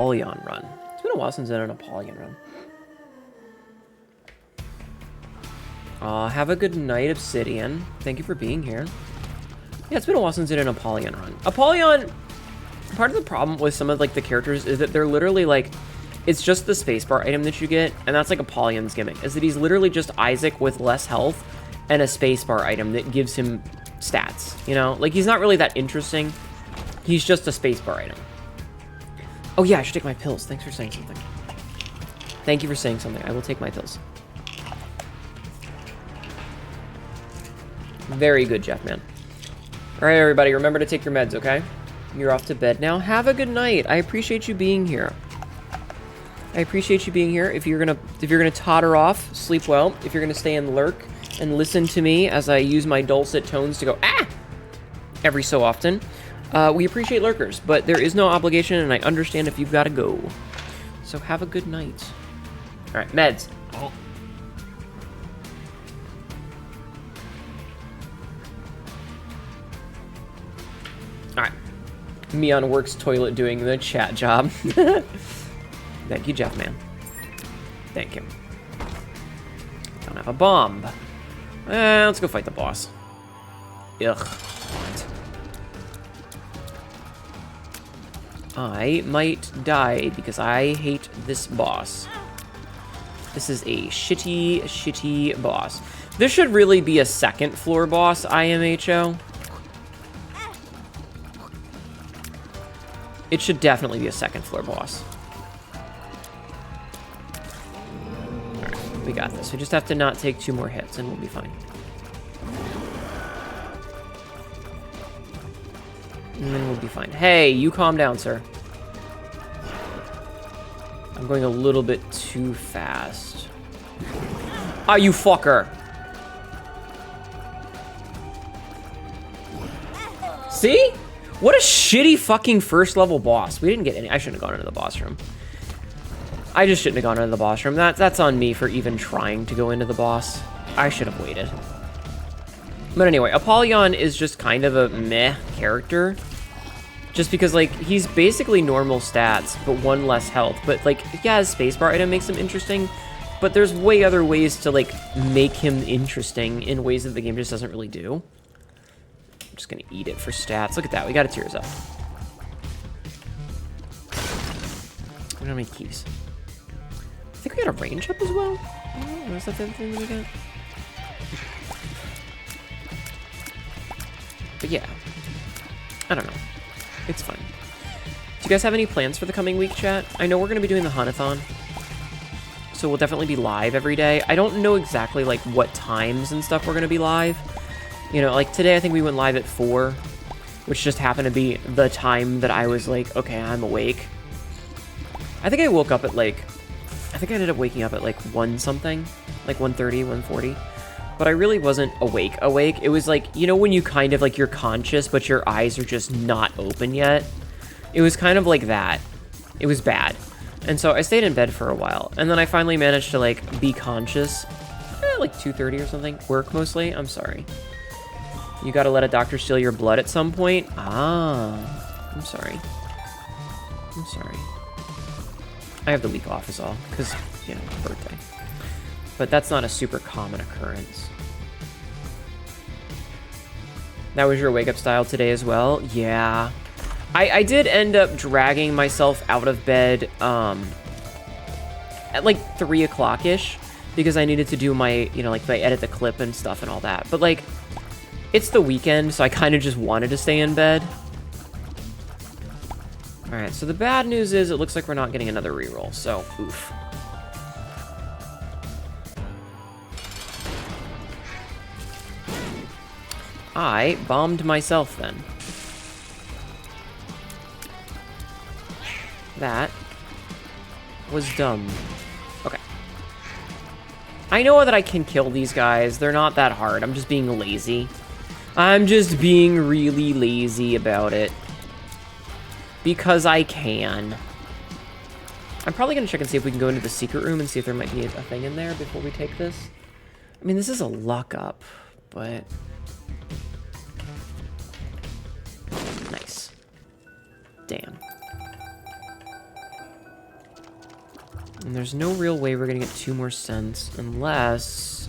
Apollyon run. It's been a while since I did an Apollyon run. Have a good night, Obsidian. Thank you for being here. Yeah, it's been a while since I did an Apollyon run. Apollyon, part of the problem with some of like the characters is that they're literally like, it's just the spacebar item that you get, and that's like Apollyon's gimmick, is that he's literally just Isaac with less health and a spacebar item that gives him stats, you know? Like, he's not really that interesting. He's just a spacebar item. Oh yeah, I should take my pills. Thanks for saying something. Thank you for saying something. I will take my pills. Very good, Jeff, man. All right, everybody, remember to take your meds, okay? You're off to bed now. Have a good night. I appreciate you being here. I appreciate you being here. If you're gonna totter off, sleep well. If you're gonna stay and lurk and listen to me as I use my dulcet tones to go ah every so often, we appreciate lurkers, but there is no obligation, and I understand if you've got to go. So have a good night. All right, meds. Oh. All right. Me on work's toilet doing the chat job. Thank you, Jeff, man. Thank you. Don't have a bomb. Let's go fight the boss. Ugh. I might die because I hate this boss. This is a shitty, shitty boss. This should really be a second floor boss, IMHO. It should definitely be a second floor boss. Alright, we got this. We just have to not take 2 more hits and we'll be fine. And then we'll be fine. Hey, you calm down, sir. I'm going a little bit too fast. Ah, you fucker! See? What a shitty fucking first level boss. We didn't get any. I shouldn't have gone into the boss room. I just shouldn't have gone into the boss room. That's on me for even trying to go into the boss. I should have waited. But anyway, Apollyon is just kind of a meh character. Just because, like, he's basically normal stats, but 1 less health. But, like, yeah, his spacebar item makes him interesting. But there's way other ways to, like, make him interesting in ways that the game just doesn't really do. I'm just gonna eat it for stats. Look at that, we got a tears up. We don't have any keys. I think we got a range up as well. Oh, was that the other thing that we got? But yeah, I don't know. It's fine. Do you guys have any plans for the coming week, chat? I know we're going to be doing the Hunathon, so we'll definitely be live every day. I don't know exactly, like, what times and stuff we're going to be live. You know, like, today I think we went live at 4, which just happened to be the time that I was like, okay, I'm awake. I think I woke up at, like, I think I ended up waking up at, like, 1 something, like 1:30, 1:40. But I really wasn't awake. It was like, you know when you kind of, like, you're conscious, but your eyes are just not open yet? It was kind of like that. It was bad. And so I stayed in bed for a while. And then I finally managed to, like, be conscious. Like 2:30 or something. Work mostly. I'm sorry. You gotta let a doctor steal your blood at some point? Ah. I'm sorry. I'm sorry. I have the week off is all. Because, you know, birthday. But that's not a super common occurrence. That was your wake-up style today as well? Yeah. I did end up dragging myself out of bed at like 3 o'clock-ish because I needed to do my, you know, like, I edit the clip and stuff and all that. But, like, it's the weekend, so I kind of just wanted to stay in bed. Alright, so the bad news is it looks like we're not getting another reroll, so oof. I bombed myself then. That was dumb. Okay. I know that I can kill these guys. They're not that hard. I'm just being lazy. I'm just being really lazy about it. Because I can. I'm probably going to check and see if we can go into the secret room and see if there might be a thing in there before we take this. I mean, this is a luck up, but... Nice. Damn. And there's no real way we're gonna get 2 more cents unless...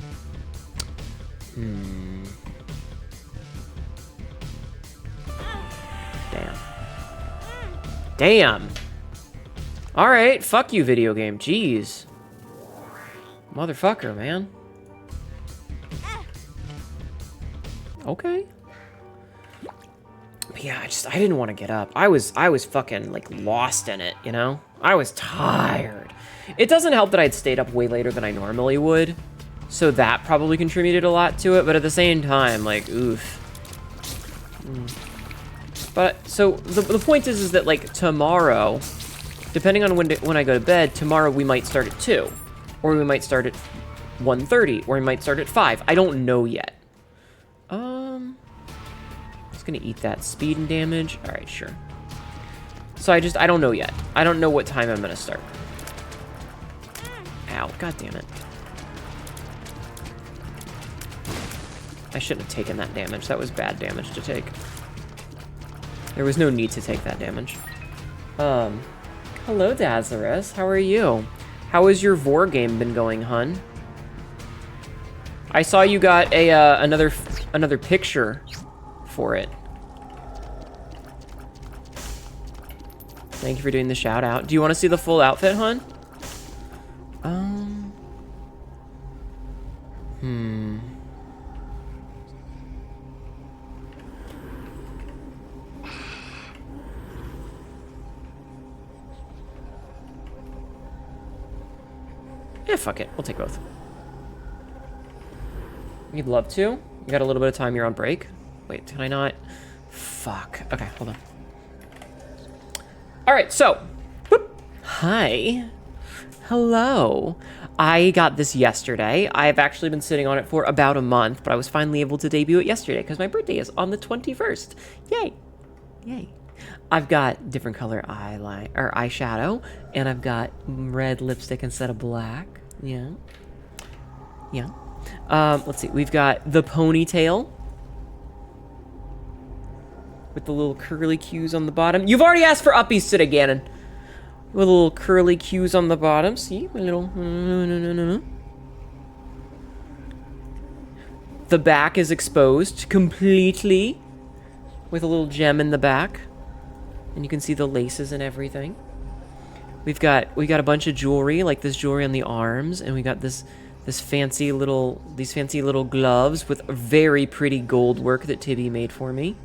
Damn. Damn! Alright, fuck you, video game. Jeez. Motherfucker, man. Okay. But yeah, I didn't want to get up. I was fucking, like, lost in it, you know? I was tired. It doesn't help that I'd stayed up way later than I normally would. So that probably contributed a lot to it, but at the same time, like, oof. But, so, the point is that, like, tomorrow, depending on when I go to bed, tomorrow we might start at 2. Or we might start at 1:30, or we might start at 5. I don't know yet. Just gonna eat that speed and damage. All right, sure. So I don't know yet. I don't know what time I'm gonna start. Ow, god damn it. I shouldn't have taken that damage. That was bad damage to take. There was no need to take that damage. Hello, Dazarus. How are you? How has your Vor game been going, hun? I saw you got a another picture for it. Thank you for doing the shout out. Do you want to see the full outfit, hun? Yeah, fuck it. We'll take both. You'd love to? You got a little bit of time, you're on break? Wait, can I not? Fuck. Okay, hold on. Alright, so. Whoop. Hi. Hello. I got this yesterday. I've actually been sitting on it for about a month, but I was finally able to debut it yesterday because my birthday is on the 21st. Yay. Yay. I've got different color eyeshadow, and I've got red lipstick instead of black. Yeah. Yeah. Let's see. We've got the ponytail with the little curly cues on the bottom. You've already asked for uppies today, Ganon. With little curly cues on the bottom. See? A little... The back is exposed completely with a little gem in the back. And you can see the laces and everything. We got a bunch of jewelry, like this jewelry on the arms, and we got these fancy little gloves with very pretty gold work that Tibby made for me.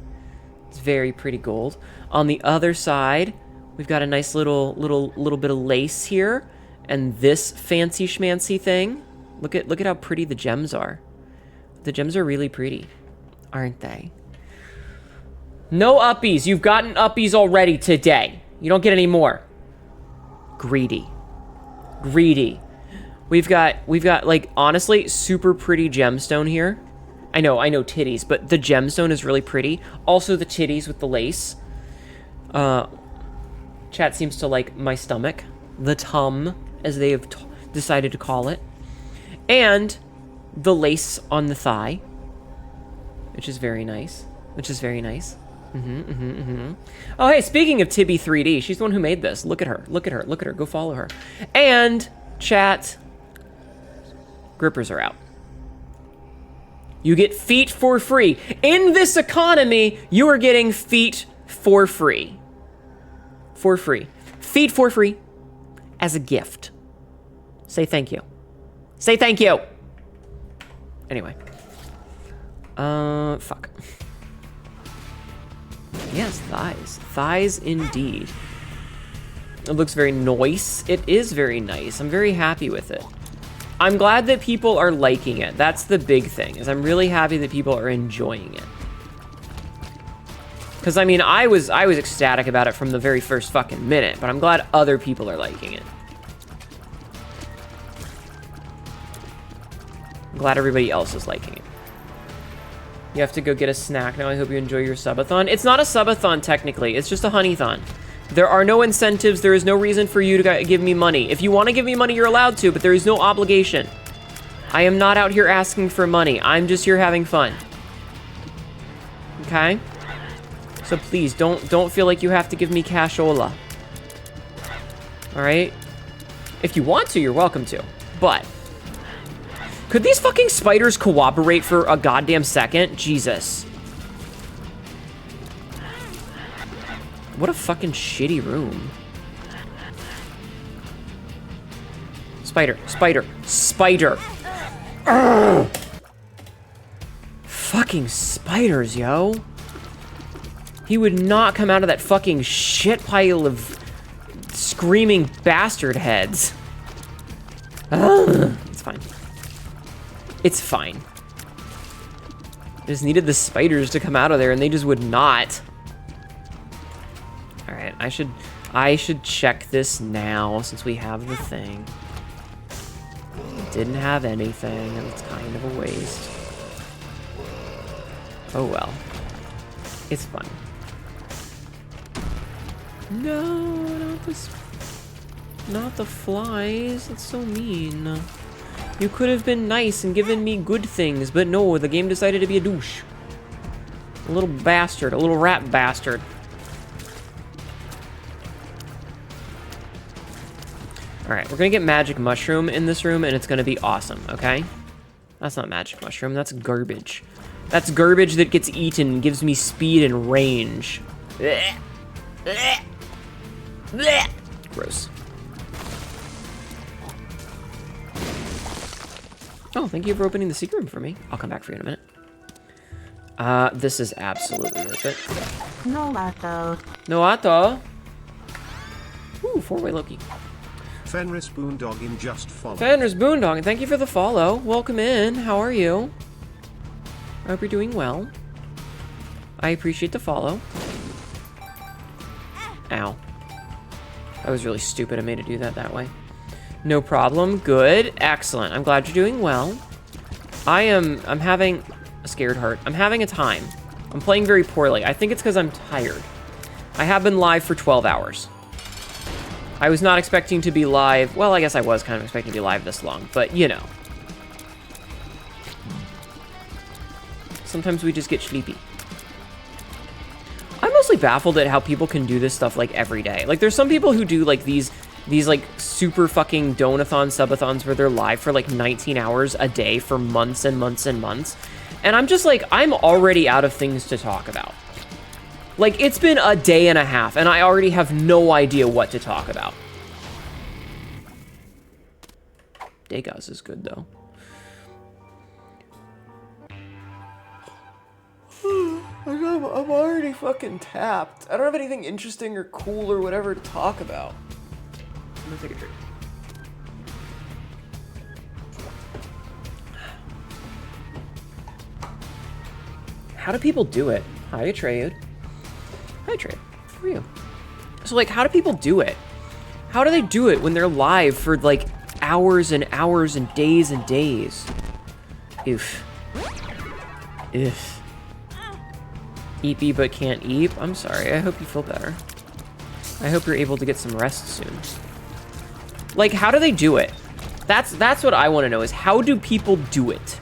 It's very pretty gold. On the other side, we've got a nice little bit of lace here, and this fancy schmancy thing. Look at how pretty the gems are. The gems are really pretty, aren't they? No uppies. You've gotten uppies already today. You don't get any more. Greedy. Greedy. We've got like, honestly, super pretty gemstone here. I know titties, but the gemstone is really pretty. Also the titties with the lace. Chat seems to like my stomach. The tum, as they have decided to call it. And the lace on the thigh. Which is very nice. Oh, hey, speaking of Tibby 3D, she's the one who made this. Look at her. Go follow her. And, chat, grippers are out. You get feet for free. In this economy, you are getting feet for free. For free. Feet for free as a gift. Say thank you. Say thank you. Anyway. Fuck. Yes, thighs. Thighs indeed. It looks very nice. It is very nice. I'm very happy with it. I'm glad that people are liking it. That's the big thing, is I'm really happy that people are enjoying it. Because, I mean, I was ecstatic about it from the very first fucking minute, but I'm glad other people are liking it. I'm glad everybody else is liking it. You have to go get a snack now. I hope you enjoy your subathon. It's not a subathon, technically. It's just a honeython. There are no incentives. There is no reason for you to give me money. If you want to give me money, you're allowed to, but there is no obligation. I am not out here asking for money. I'm just here having fun. Okay? So please, don't feel like you have to give me cashola. Alright? If you want to, you're welcome to. But could these fucking spiders cooperate for a goddamn second? Jesus. What a fucking shitty room. Spider, spider, spider. Urgh. Fucking spiders, yo. He would not come out of that fucking shit pile of screaming bastard heads. It's fine. It's fine. I just needed the spiders to come out of there and they just would not. All right, I should check this now since we have the thing. Didn't have anything, and it's kind of a waste. Oh well. It's fun. No, not the flies. That's so mean. You could have been nice and given me good things, but no, the game decided to be a douche. A little bastard, a little rat bastard. Alright, we're gonna get magic mushroom in this room, and it's gonna be awesome, okay? That's not magic mushroom, that's garbage. That's garbage that gets eaten and gives me speed and range. Blech. Blech. Blech. Gross. Oh, thank you for opening the secret room for me. I'll come back for you in a minute. This is absolutely worth it. No Atto. No Atto. Ooh, 4-way Loki. Fenris Boondoggin just followed. Fenris Boondoggin, thank you for the follow. Welcome in. How are you? I hope you're doing well. I appreciate the follow. Ow. That was really stupid of me to do that way. No problem. Good. Excellent. I'm glad you're doing well. I'm having a scared heart. I'm having a time. I'm playing very poorly. I think it's because I'm tired. I have been live for 12 hours. I was not expecting to be live. Well, I guess I was kind of expecting to be live this long, but you know. Sometimes we just get sleepy. I'm mostly baffled at how people can do this stuff like every day. Like there's some people who do like these like super fucking donathon subathons where they're live for like 19 hours a day for months and months and months. And I'm just like, I'm already out of things to talk about. Like, it's been a day and a half, and I already have no idea what to talk about. Degas is good, though. I'm already fucking tapped. I don't have anything interesting or cool or whatever to talk about. I'm gonna take a drink. How do people do it? Hi, Atreyu. Hi, Trey. How are you? So, like, how do people do it? How do they do it when they're live for, like, hours and hours and days and days? Oof. Oof. Eepy but can't eep? I'm sorry. I hope you feel better. I hope you're able to get some rest soon. Like, how do they do it? That's what I want to know, is how do people do it?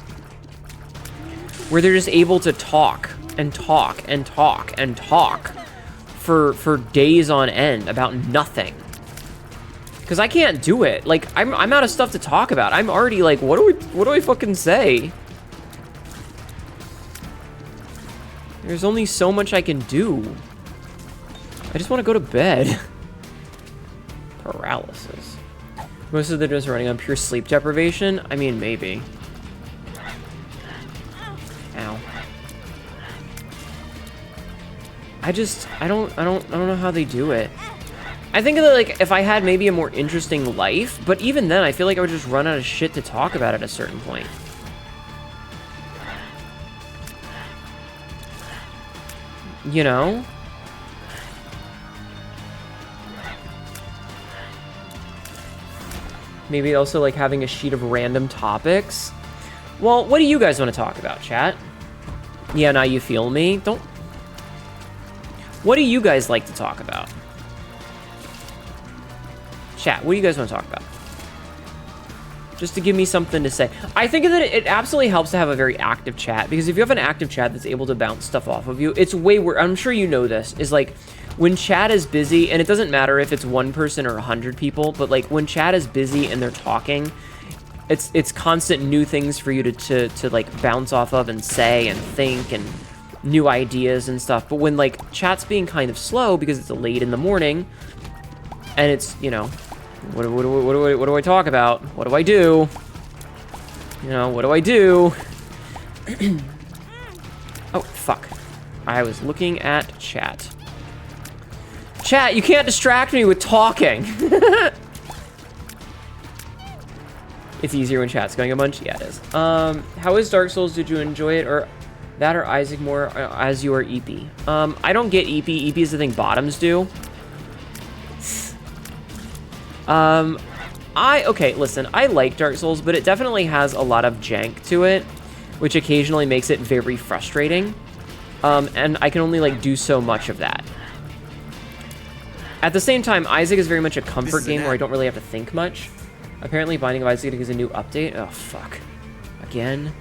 Where they're just able to talk and talk and talk and talk for days on end about nothing. Because I can't do it. Like, I'm out of stuff to talk about. I'm already like, what do I fucking say? There's only so much I can do. I just want to go to bed. Paralysis. Most of them just running on pure sleep deprivation? I mean, maybe. Ow. I don't know how they do it. I think that, like, if I had maybe a more interesting life, but even then, I feel like I would just run out of shit to talk about at a certain point. You know? Maybe also, like, having a sheet of random topics. Well, what do you guys want to talk about, chat? Yeah, now you feel me? Don't... What do you guys like to talk about? Chat, what do you guys want to talk about? Just to give me something to say. I think that it absolutely helps to have a very active chat, because if you have an active chat that's able to bounce stuff off of you, it's way worse. I'm sure you know this, is like, when chat is busy, and it doesn't matter if it's 1 person or 100 people, but like when chat is busy and they're talking, it's constant new things for you to like bounce off of and say and think and new ideas and stuff. But when like chat's being kind of slow because it's late in the morning and it's, you know, what do I talk about? What do I do? You know, what do I do? Oh, fuck. I was looking at chat. Chat, you can't distract me with talking. It's easier when chat's going a bunch? Yeah, it is. How is Dark Souls? Did you enjoy it? Or that or Isaac more as you are EP? I don't get EP. EP is the thing bottoms do. Okay, listen, I like Dark Souls, but it definitely has a lot of jank to it, which occasionally makes it very frustrating. And I can only, like, do so much of that. At the same time, Isaac is very much a comfort game where I don't really have to think much. Apparently, Binding of Isaac is a new update. Oh, fuck. Again?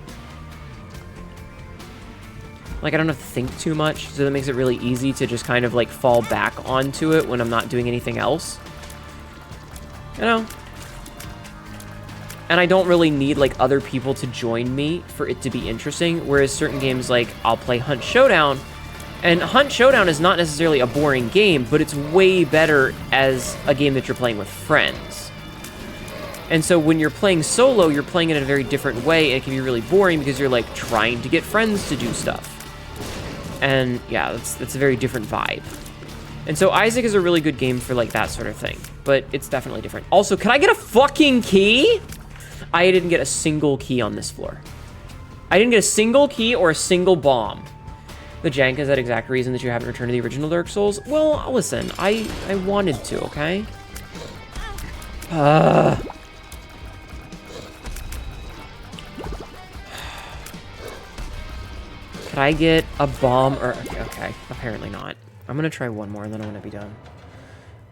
Like, I don't have to think too much, so that makes it really easy to just kind of, like, fall back onto it when I'm not doing anything else. You know? And I don't really need, like, other people to join me for it to be interesting, whereas certain games, like, I'll play Hunt Showdown, and Hunt Showdown is not necessarily a boring game, but it's way better as a game that you're playing with friends. And so when you're playing solo, you're playing it in a very different way, and it can be really boring because you're, like, trying to get friends to do stuff. And, yeah, that's a very different vibe. And so Isaac is a really good game for, like, that sort of thing, but it's definitely different. Also, can I get a fucking key? I didn't get a single key on this floor. I didn't get a single key or a single bomb. The jank is that exact reason that you haven't returned to the original Dark Souls? Well, listen, I wanted to, okay? Could I get a bomb or... Okay, apparently not. I'm gonna try one more and then I'm gonna be done.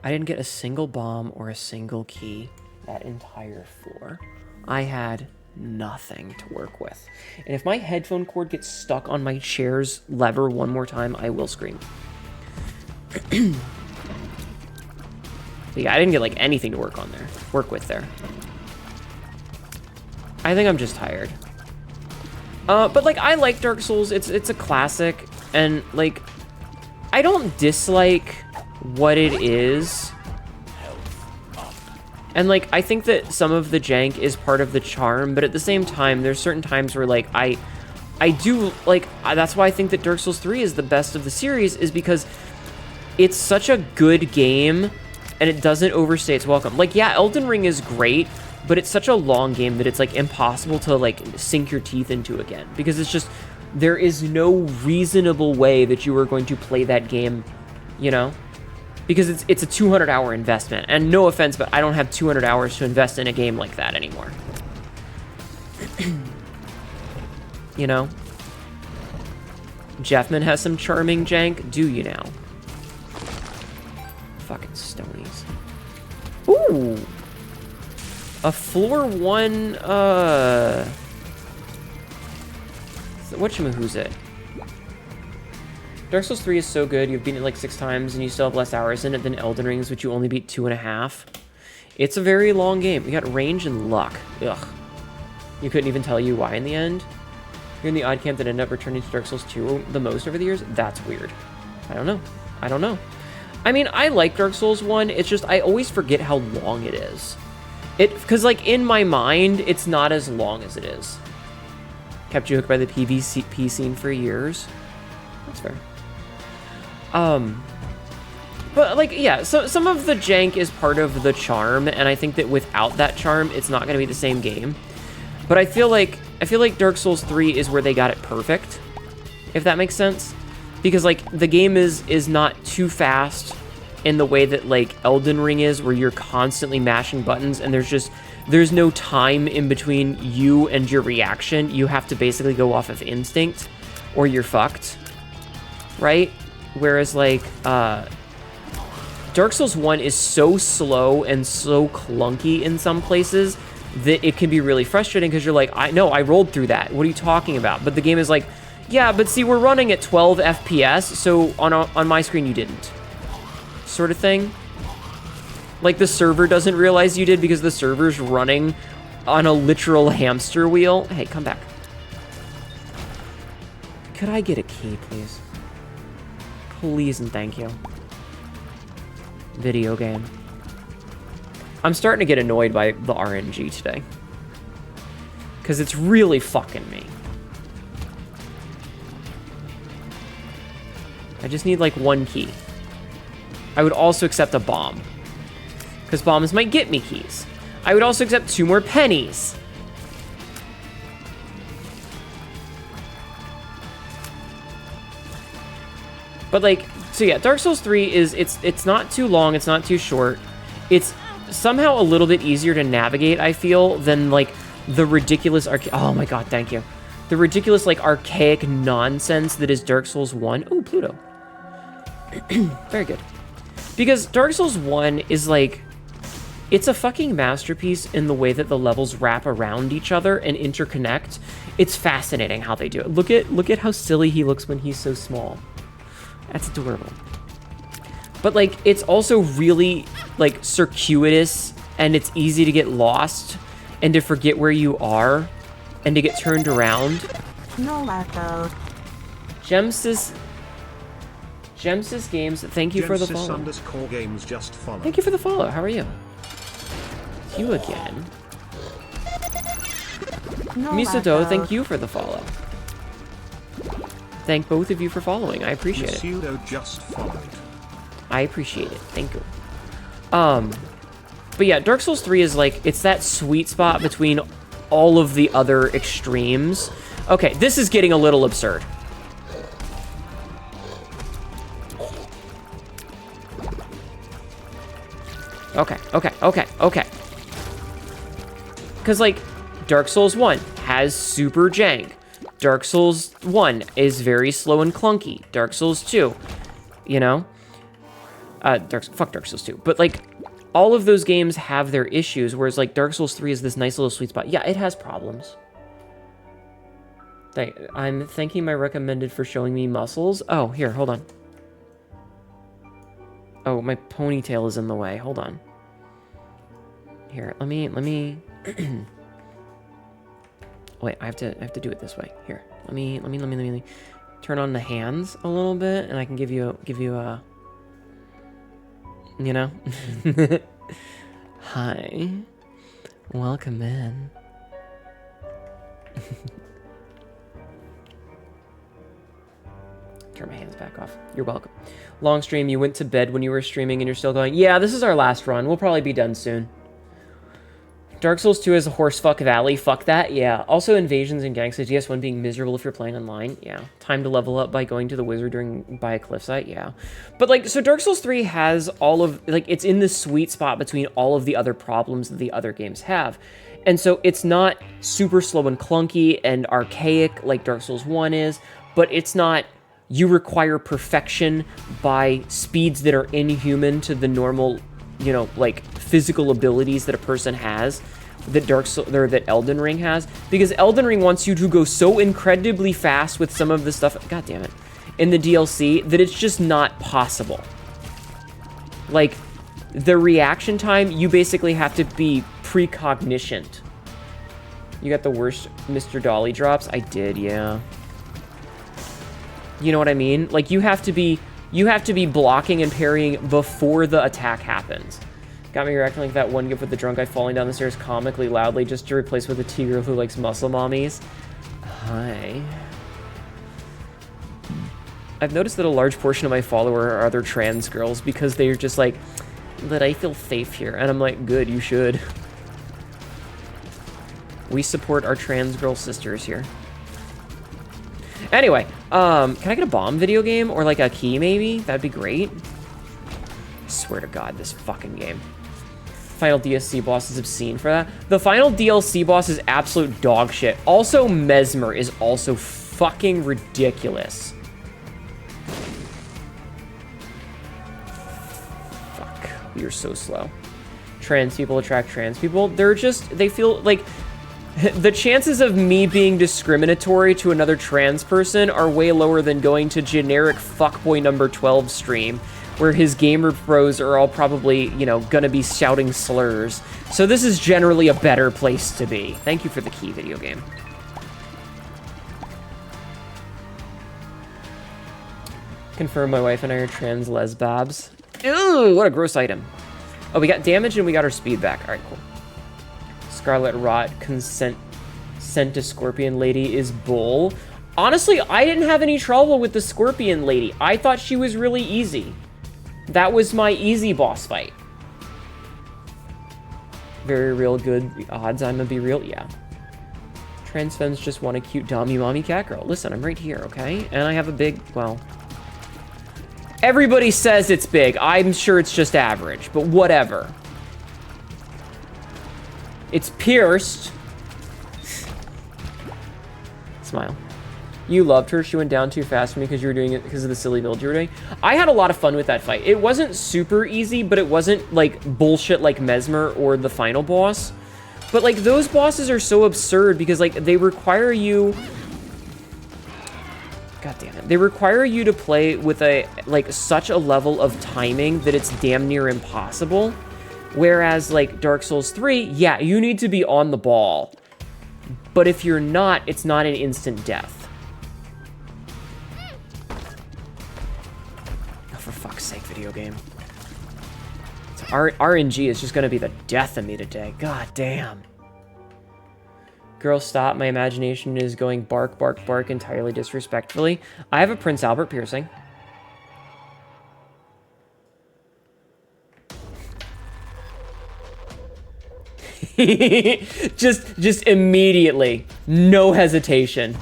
I didn't get a single bomb or a single key that entire floor. I had nothing to work with. And if my headphone cord gets stuck on my chair's lever one more time, I will scream. Yeah, I didn't get like anything to work with there. I think I'm just tired. But like I like Dark Souls. It's a classic, and like I don't dislike what it is. And, like, I think that some of the jank is part of the charm, but at the same time, there's certain times where, like, I do, like, that's why I think that Dark Souls 3 is the best of the series, is because it's such a good game, and it doesn't overstay its welcome. Like, yeah, Elden Ring is great, but it's such a long game that it's, like, impossible to, like, sink your teeth into again, because it's just, there is no reasonable way that you are going to play that game, you know? Because it's a 200-hour investment. And no offense, but I don't have 200 hours to invest in a game like that anymore. You know? Jeffman has some charming jank. Do you now? Fucking stonies. Ooh! A floor 1, whatchamahoosit? Dark Souls 3 is so good, you've beaten it like 6 times, and you still have less hours in it than Elden Rings, which you only beat 2.5. It's a very long game. You got range and luck. Ugh. You couldn't even tell you why in the end? You're in the odd camp that ended up returning to Dark Souls 2 the most over the years? That's weird. I don't know. I don't know. I mean, I like Dark Souls 1, it's just I always forget how long it is. Because, like, in my mind, it's not as long as it is. Kept you hooked by the PvP scene for years. That's fair. But, like, yeah, so some of the jank is part of the charm, and I think that without that charm, it's not going to be the same game. But I feel like Dark Souls 3 is where they got it perfect, if that makes sense. Because, like, the game is not too fast in the way that, like, Elden Ring is, where you're constantly mashing buttons, and there's no time in between you and your reaction. You have to basically go off of instinct, or you're fucked, right? Whereas, like, Dark Souls 1 is so slow and so clunky in some places that it can be really frustrating because you're like, I rolled through that. What are you talking about? But the game is like, yeah, but see, we're running at 12 FPS, so on my screen you didn't. sort of thing. Like the server doesn't realize you did because the server's running on a literal hamster wheel. Hey, come back. Could I get a key, please? Please and thank you. Video game. I'm starting to get annoyed by the RNG today. Because it's really fucking me. I just need like one key. I would also accept a bomb. Because bombs might get me keys. I would also accept 2 more pennies. But like, so yeah, Dark Souls 3 is, it's not too long, it's not too short. It's somehow a little bit easier to navigate, I feel, than like the ridiculous, oh my god, thank you. The ridiculous, like, archaic nonsense that is Dark Souls 1. Oh, Pluto. Very good. Because Dark Souls 1 is like, it's a fucking masterpiece in the way that the levels wrap around each other and interconnect. It's fascinating how they do it. Look at how silly he looks when he's so small. That's adorable. But like, it's also really like circuitous, and it's easy to get lost and to forget where you are and to get turned around. No code. Gemsys Games, thank you for the follow. _games just follow. Thank you for the follow. How are you? You again. No Misado, thank you for the follow. Thank both of you for following. I appreciate it. Pseudo just followed. I appreciate it. Thank you. But yeah, Dark Souls 3 is like, it's that sweet spot between all of the other extremes. Okay, this is getting a little absurd. Okay. Because, like, Dark Souls 1 has super jank. Dark Souls 1 is very slow and clunky. Dark Souls 2, you know? Fuck Dark Souls 2. But, like, all of those games have their issues, whereas, like, Dark Souls 3 is this nice little sweet spot. Yeah, it has problems. I'm thanking my recommended for showing me muscles. Oh, here, hold on. Oh, my ponytail is in the way. Hold on. Here, let me... Wait, I have to do it this way. Here, let me turn on the hands a little bit, and I can give you a, you know? Hi. Welcome in. Turn my hands back off. You're welcome. Long stream, you went to bed when you were streaming and you're still going. Yeah, this is our last run. We'll probably be done soon. Dark Souls 2 is a horsefuck valley. Fuck that. Yeah. Also, invasions and gangs. DS1 being miserable if you're playing online. Yeah. Time to level up by going to the wizard by a cliffside. Yeah. But, like, so Dark Souls 3 has all of, like, it's in the sweet spot between all of the other problems that the other games have. And so it's not super slow and clunky and archaic like Dark Souls 1 is, but it's not, you require perfection by speeds that are inhuman to the normal, you know, like, physical abilities that a person has, that Elden Ring has, because Elden Ring wants you to go so incredibly fast with some of the stuff, god damn it, in the DLC, that it's just not possible. Like, the reaction time, you basically have to be precognitioned. You got the worst Mr. Dolly drops? I did, yeah. You know what I mean? Like, you have to be blocking and parrying before the attack happens. Got me reacting like that one gif with the drunk guy falling down the stairs comically loudly just to replace with a T-girl who likes muscle mommies. Hi. I've noticed that a large portion of my follower are other trans girls because they're just like, but I feel safe here. And I'm like, good, you should. We support our trans girl sisters here. Anyway, can I get a bomb video game or like a key maybe? That'd be great. I swear to God, this fucking game. Final DLC boss is obscene for that. The final DLC boss is absolute dog shit. Also, Mesmer is also fucking ridiculous. Fuck, we are so slow. Trans people attract trans people. They feel like the chances of me being discriminatory to another trans person are way lower than going to generic fuckboy number 12 stream where his gamer pros are all probably, you know, gonna be shouting slurs. So this is generally a better place to be. Thank you for the key, video game. Confirm my wife and I are trans lesbabs. Ew, what a gross item. Oh, we got damage and we got our speed back. All right, cool. Scarlet Rot, consent to Scorpion Lady is bull. Honestly, I didn't have any trouble with the Scorpion Lady. I thought she was really easy. That was my easy boss fight. Very real good odds I'm gonna be real, yeah. Trans femmes just want a cute dommy mommy cat girl. Listen, I'm right here, okay? And I have a big, well... Everybody says it's big. I'm sure it's just average, but whatever. It's pierced. Smile. You loved her. She went down too fast for me because you were doing it because of the silly build you were doing. I had a lot of fun with that fight. It wasn't super easy, but it wasn't like bullshit like Mesmer or the final boss. But like those bosses are so absurd because like they require you... God damn it. They require you to play with a like such a level of timing that it's damn near impossible. Whereas like Dark Souls 3, yeah, you need to be on the ball. But if you're not, it's not an instant death. Oh, for fuck's sake, video game. RNG is just gonna be the death of me today. God damn. Girl, stop. My imagination is going bark, bark, bark entirely disrespectfully. I have a Prince Albert piercing. just immediately. No hesitation.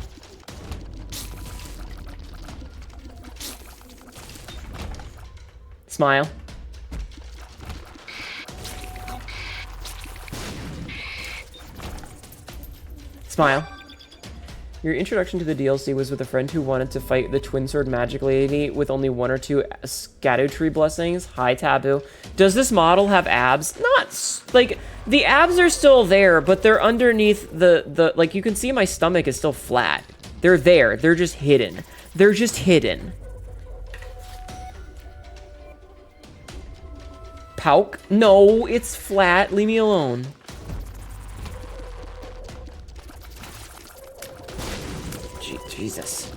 Smile. Smile. Your introduction to the DLC was with a friend who wanted to fight the Twin Sword Magic Lady with only 1 or 2 Scadutree blessings. Hi, Taboo. Does this model have abs? Not, like, the abs are still there, but they're underneath the like, you can see my stomach is still flat. They're there. They're just hidden. They're just hidden. Pouk? No, it's flat. Leave me alone. Jesus.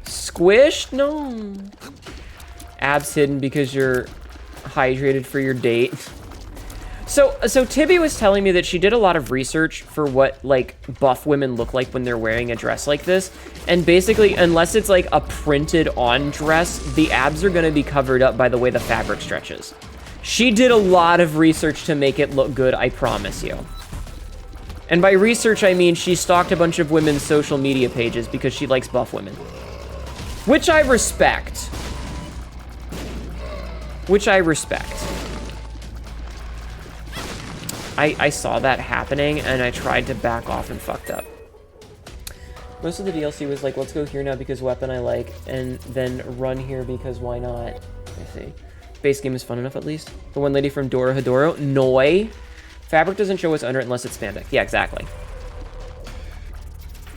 Squished? No. Abs hidden because you're hydrated for your date. So Tibby was telling me that she did a lot of research for what, like, buff women look like when they're wearing a dress like this. And basically, unless it's, like, a printed-on dress, the abs are going to be covered up by the way the fabric stretches. She did a lot of research to make it look good, I promise you. And by research, I mean she stalked a bunch of women's social media pages because she likes buff women. Which I respect. Which I respect. I saw that happening, and I tried to back off and fucked up. Most of the DLC was like, let's go here now because weapon I like, and then run here because why not? I see. Base game is fun enough, at least. The one lady from Dora Hedoro? Noi. Fabric doesn't show what's under it unless it's spandex. Yeah, exactly.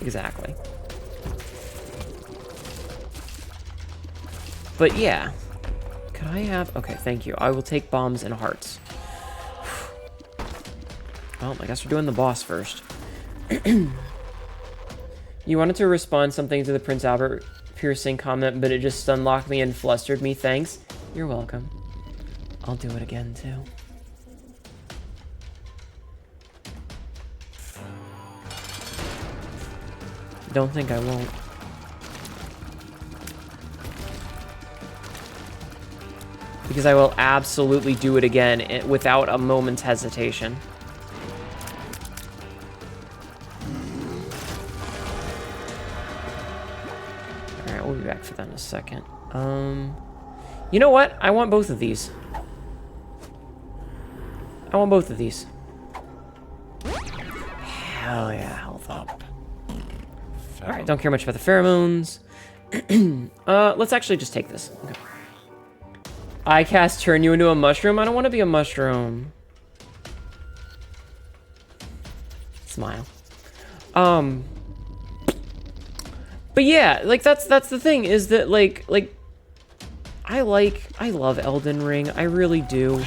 Exactly. But yeah. Could I have... Okay, thank you. I will take bombs and hearts. Well, I guess we're doing the boss first. You wanted to respond something to the Prince Albert piercing comment, but it just unlocked me and flustered me. Thanks. You're welcome. I'll do it again, too. Don't think I won't. Because I will absolutely do it again without a moment's hesitation. Alright, we'll be back for that in a second. You know what? I want both of these. I want both of these. Hell yeah, health up. Alright, don't care much about the pheromones. Let's actually just take this. Okay. I cast turn you into a mushroom? I don't want to be a mushroom. Smile. But yeah, like that's the thing is that like I love Elden Ring, I really do,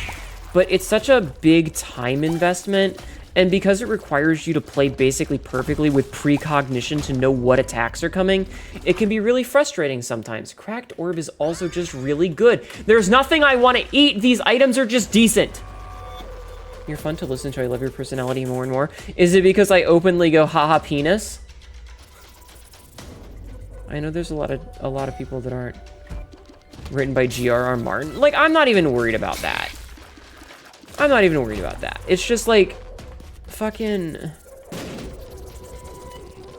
but it's such a big time investment, and because it requires you to play basically perfectly with precognition to know what attacks are coming, it can be really frustrating sometimes. Cracked Orb is also just really good. There's nothing I want to eat. These items are just decent. You're fun to listen to. I love your personality more and more. Is it because I openly go haha penis? I know there's a lot of people that aren't. Written by G.R.R. Martin. Like, I'm not even worried about that. I'm not even worried about that. It's just like, fucking...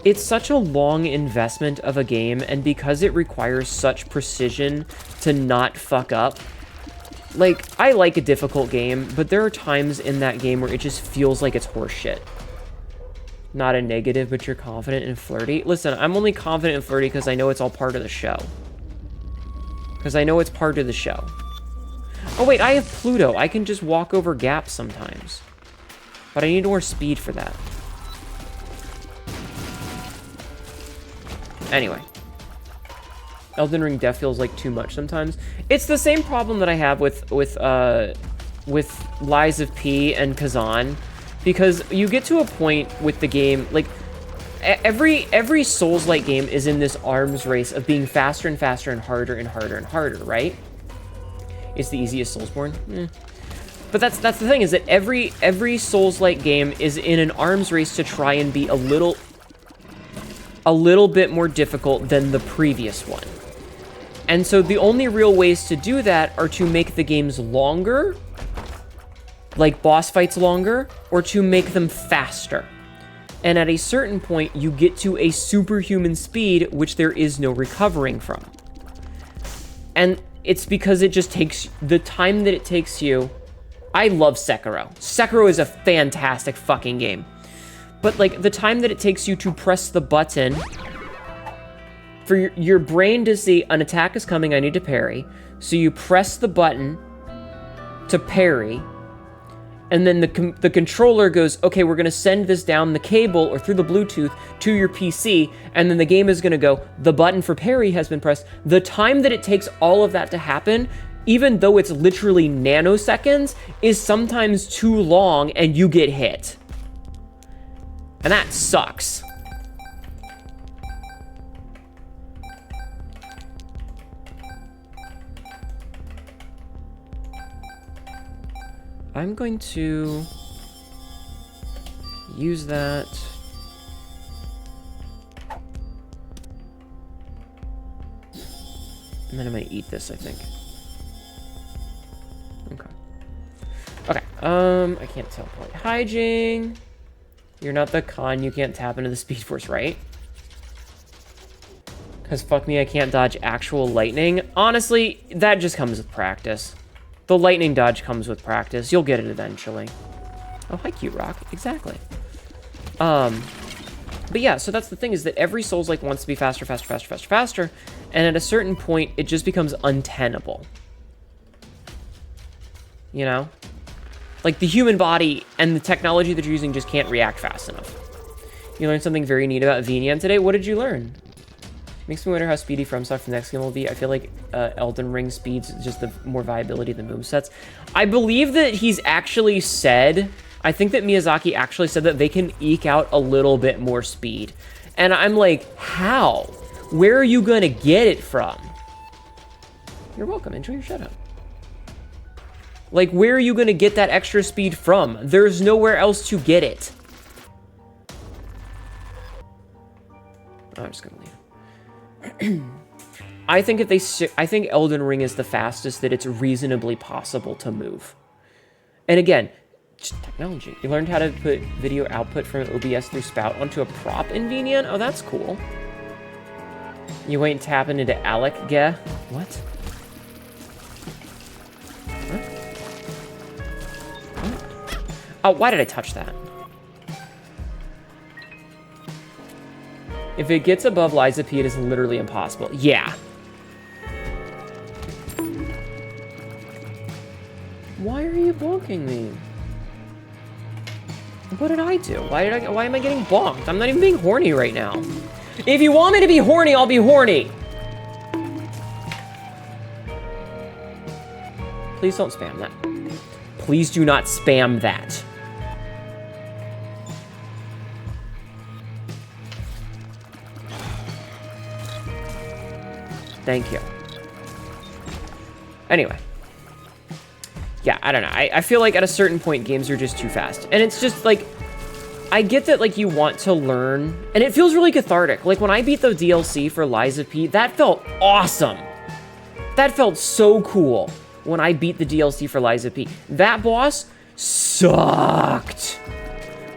It's such a long investment of a game, and because it requires such precision to not fuck up, like, I like a difficult game, but there are times in that game where it just feels like it's horseshit. Not a negative, but you're confident and flirty. Listen, I'm only confident and flirty because I know it's all part of the show. Because I know it's part of the show. Oh wait, I have Pluto. I can just walk over gaps sometimes. But I need more speed for that. Anyway. Elden Ring def feels like too much sometimes. It's the same problem that I have with Lies of P and Kazan. Because you get to a point with the game, like... Every Souls-like game is in this arms race of being faster and faster and harder and harder and harder, right? It's the easiest Soulsborne. But that's the thing, is that every Souls-like game is in an arms race to try and be a little bit more difficult than the previous one. And so the only real ways to do that are to make the games longer, like boss fights longer, or to make them faster. And at a certain point, you get to a superhuman speed, which there is no recovering from. And it's because it just takes the time that it takes you. I love Sekiro. Sekiro is a fantastic fucking game. But like the time that it takes you to press the button for your brain to see an attack is coming, I need to parry. So you press the button to parry. And then the controller goes, okay, we're going to send this down the cable or through the Bluetooth to your PC, and then the game is going to go, the button for parry has been pressed. The time that it takes all of that to happen, even though it's literally nanoseconds, is sometimes too long and you get hit. And that sucks. I'm going to use that. And then I'm going to eat this, I think. Okay. Okay, I can't teleport. Hi, Jing. You're not the con, you can't tap into the Speed Force, right? Because fuck me, I can't dodge actual lightning. Honestly, that just comes with practice. The lightning dodge comes with practice. You'll get it eventually. Oh, hi, Cute Rock. Exactly. But yeah, so that's the thing, is that every Souls-like wants to be faster, faster, faster, faster, faster, and at a certain point, it just becomes untenable. You know? Like, the human body and the technology that you're using just can't react fast enough. You learned something very neat about Vnian today. What did you learn? Makes me wonder how speedy FromSoft for the next game will be. I feel like Elden Ring speeds just the more viability of the movesets. I believe that he's actually said, I think that Miyazaki actually said that they can eke out a little bit more speed. And I'm like, how? Where are you gonna get it from? You're welcome, enjoy your shutout. Like, where are you gonna get that extra speed from? There's nowhere else to get it. I'm just gonna leave. I think I think Elden Ring is the fastest that it's reasonably possible to move. And again, technology. You learned how to put video output from OBS through Spout onto a prop in Vnian? Oh, that's cool. You ain't tapping into Alec, yeah? What? What? Oh, why did I touch that? If it gets above Liza P, it is literally impossible. Yeah. Why are you bonking me? What did I do? Why am I getting bonked? I'm not even being horny right now. If you want me to be horny, I'll be horny. Please don't spam that. Please do not spam that. Thank you. Anyway. Yeah, I don't know. I feel like at a certain point, games are just too fast. And it's just, like, I get that, like, you want to learn. And it feels really cathartic. Like, when I beat the DLC for Liza P, that felt awesome. That felt so cool when I beat the DLC for Liza P. That boss sucked.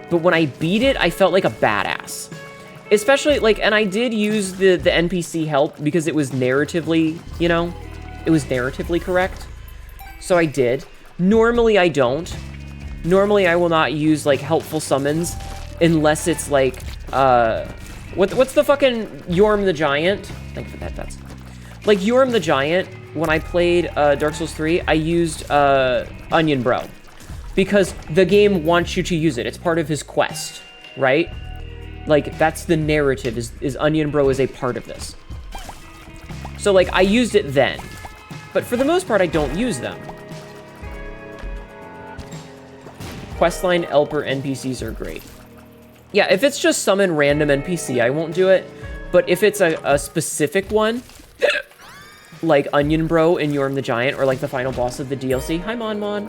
But when I beat it, I felt like a badass. Especially, like, and I did use the NPC help because it was narratively, you know, it was narratively correct. So I did. Normally, I don't. Normally, I will not use, like, helpful summons unless it's, like, what's the fucking Yorm the Giant? Thank you for that, Bets. Like, Yorm the Giant, when I played Dark Souls 3, I used Onion Bro. Because the game wants you to use it. It's part of his quest, right? Like, that's the narrative, is Onion Bro is a part of this. So, like, I used it then. But for the most part, I don't use them. Questline, Elper, NPCs are great. Yeah, if it's just summon random NPC, I won't do it. But if it's a specific one, like Onion Bro and Yorm the Giant, or like the final boss of the DLC. Hi, Mon.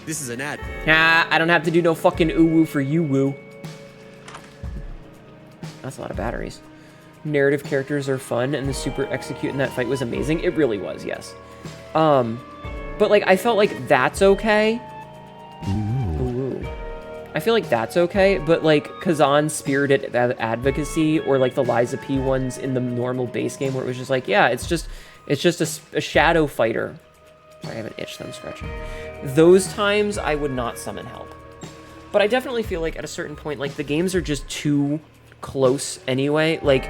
This is an ad. Ah, I don't have to do no fucking ooh-woo for you-woo. That's a lot of batteries. Narrative characters are fun, and the super execute in that fight was amazing. It really was, yes. But, like, I felt like that's okay. Ooh. I feel like that's okay, but, like, Kazan's Spirited Advocacy, or, like, the Liza P ones in the normal base game, where it was just like, yeah, it's just a shadow fighter. Sorry, I have an itch that I'm scratching. Those times, I would not summon help. But I definitely feel like at a certain point, like, the games are just too close anyway. Like,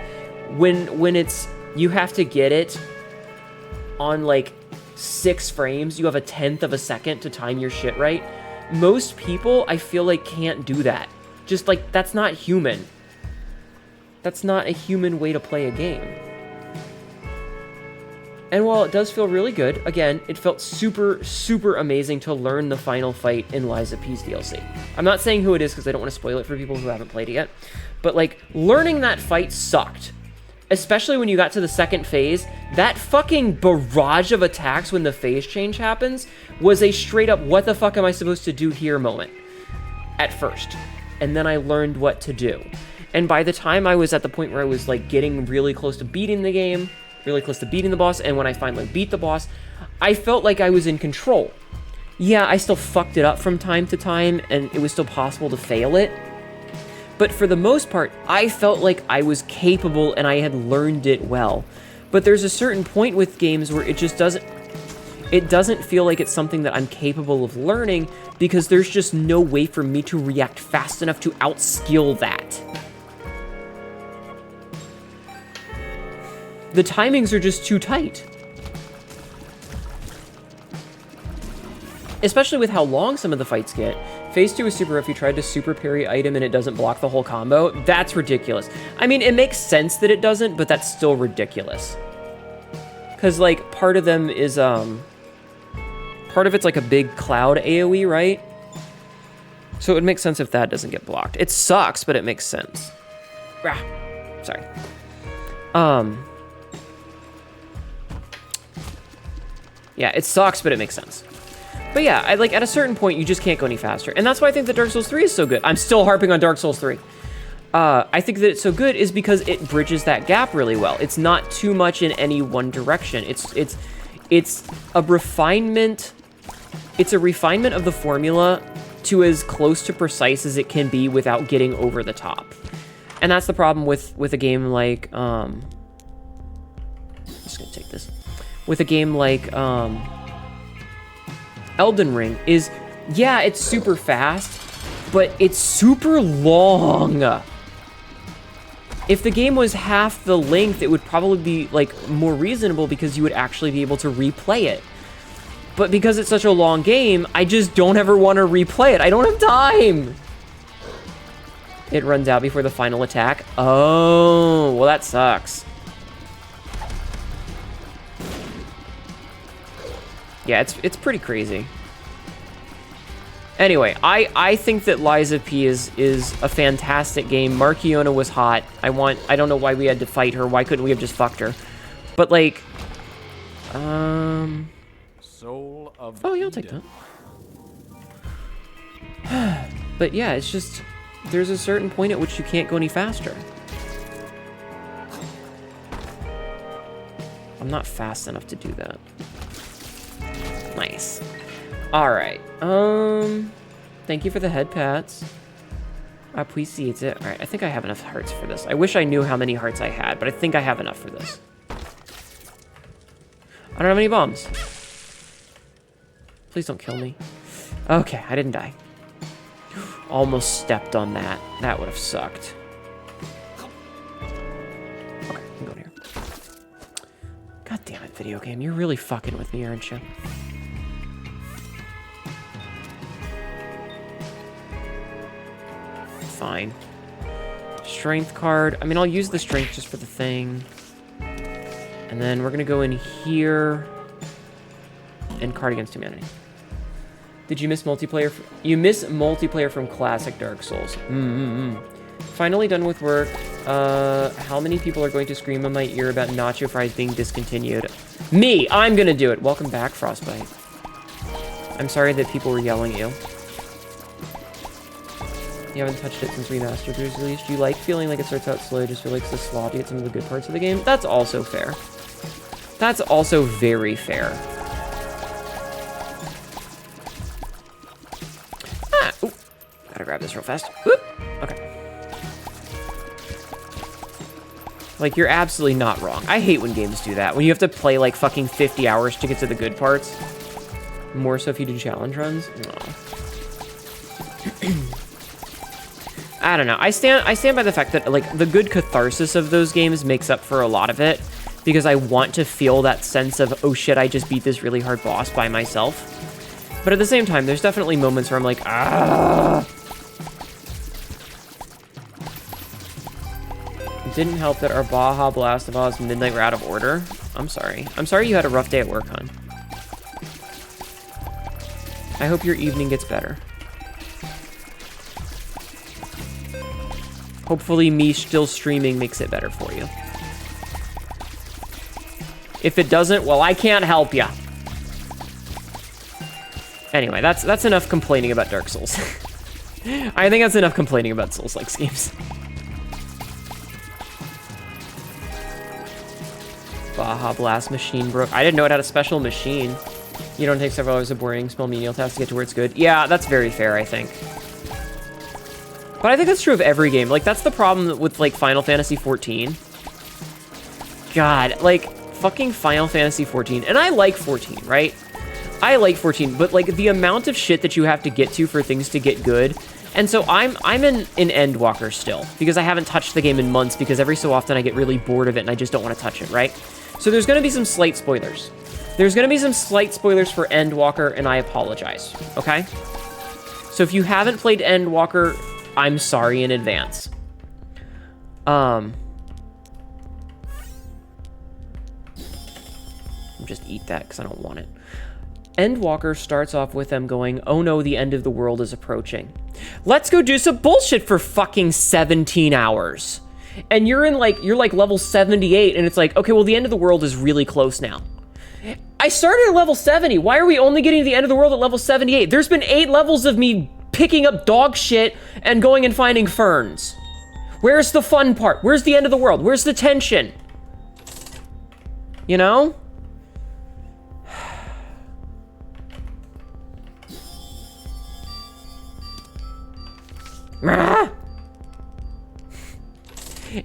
when it's, you have to get it on, like, 6 frames, you have a 1/10 of a second to time your shit right. Most people, I feel like, can't do that. Just, like, that's not human. That's not a human way to play a game. And while it does feel really good, again, it felt super, super amazing to learn the final fight in Liza P's DLC. I'm not saying who it is because I don't want to spoil it for people who haven't played it yet. But, like, learning that fight sucked. Especially when you got to the second phase. That fucking barrage of attacks when the phase change happens was a straight up, what the fuck am I supposed to do here moment. At first. And then I learned what to do. And by the time I was at the point where I was, like, getting really close to beating the game, really close to beating the boss, and when I finally beat the boss, I felt like I was in control. Yeah, I still fucked it up from time to time, and it was still possible to fail it. But for the most part, I felt like I was capable and I had learned it well. But there's a certain point with games where it just doesn't feel like it's something that I'm capable of learning because there's just no way for me to react fast enough to outskill that. The timings are just too tight. Especially with how long some of the fights get. Phase 2 is super rough. You tried to super parry item and it doesn't block the whole combo. That's ridiculous. I mean, it makes sense that it doesn't, but that's still ridiculous. Because, like, part of them is, part of it's like a big cloud AoE, right? So it would make sense if that doesn't get blocked. It sucks, but it makes sense. Rah. Sorry. Yeah, it sucks, but it makes sense. But yeah, at a certain point, you just can't go any faster. And that's why I think that Dark Souls 3 is so good. I'm still harping on Dark Souls 3. I think that it's so good is because it bridges that gap really well. It's not too much in any one direction. It's a refinement. It's a refinement of the formula to as close to precise as it can be without getting over the top. And that's the problem with a game like, I'm just gonna take this. With a game like, Elden Ring is, yeah, it's super fast, but it's super long. If the game was half the length, it would probably be, like, more reasonable because you would actually be able to replay it. But because it's such a long game, I just don't ever want to replay it. I don't have time. It runs out before the final attack. Oh, well that sucks. Yeah, it's pretty crazy. Anyway, I think that Lies of P is a fantastic game. Markiona was hot. I don't know why we had to fight her. Why couldn't we have just fucked her? But like, Soul of oh yeah, I'll take that. But yeah, it's just, there's a certain point at which you can't go any faster. I'm not fast enough to do that. Nice. All right. Thank you for the head pats. I appreciate it. All right, I think I have enough hearts for this. I wish I knew how many hearts I had, but I think I have enough for this. I don't have any bombs. Please don't kill me. Okay, I didn't die. Almost stepped on that. That would have sucked. Okay, I'm going here. God damn it, video game. You're really fucking with me, aren't you? Fine. Strength card. I mean, I'll use the strength just for the thing. And then we're gonna go in here and card against humanity. Did you miss multiplayer? You miss multiplayer from classic Dark Souls. Finally done with work. How many people are going to scream in my ear about nacho fries being discontinued? Me! I'm gonna do it. Welcome back, Frostbite. I'm sorry that people were yelling at you. You haven't touched it since Remastered was released. Do you like feeling like it starts out slow, just feel like it's the slog to get some of the good parts of the game? That's also fair. That's also very fair. Ah, ooh. Gotta grab this real fast. Oop. Okay. Like, you're absolutely not wrong. I hate when games do that. When you have to play, like, fucking 50 hours to get to the good parts. More so if you do challenge runs. Aw. I don't know. I stand by the fact that, like, the good catharsis of those games makes up for a lot of it, because I want to feel that sense of, oh shit, I just beat this really hard boss by myself. But at the same time, there's definitely moments where I'm like, ah. It didn't help that our Baja Blast of Oz Midnight were out of order. I'm sorry. I'm sorry you had a rough day at work, hon. I hope your evening gets better. Hopefully me still streaming makes it better for you. If it doesn't, well, I can't help ya. Anyway, that's enough complaining about Dark Souls. I think that's enough complaining about Souls-like games. Baja Blast machine broke. I didn't know it had a special machine. You don't take several hours of boring small menial tasks to get to where it's good. Yeah, that's very fair, I think. But I think that's true of every game. Like, that's the problem with, like, Final Fantasy XIV. God, like, fucking Final Fantasy XIV. And I like 14, right? I like 14, but, like, the amount of shit that you have to get to for things to get good. And so I'm an Endwalker still, because I haven't touched the game in months, because every so often I get really bored of it and I just don't want to touch it, right? So there's going to be some slight spoilers. There's going to be some slight spoilers for Endwalker, and I apologize, okay? So if you haven't played Endwalker, I'm sorry in advance. Just eat that because I don't want it. Endwalker starts off with them going, oh no, the end of the world is approaching. Let's go do some bullshit for fucking 17 hours. And you're like level 78, and it's like, okay, well, the end of the world is really close now. I started at level 70. Why are we only getting to the end of the world at level 78? There's been 8 levels of me picking up dog shit and going and finding ferns. Where's the fun part? Where's the end of the world? Where's the tension? You know?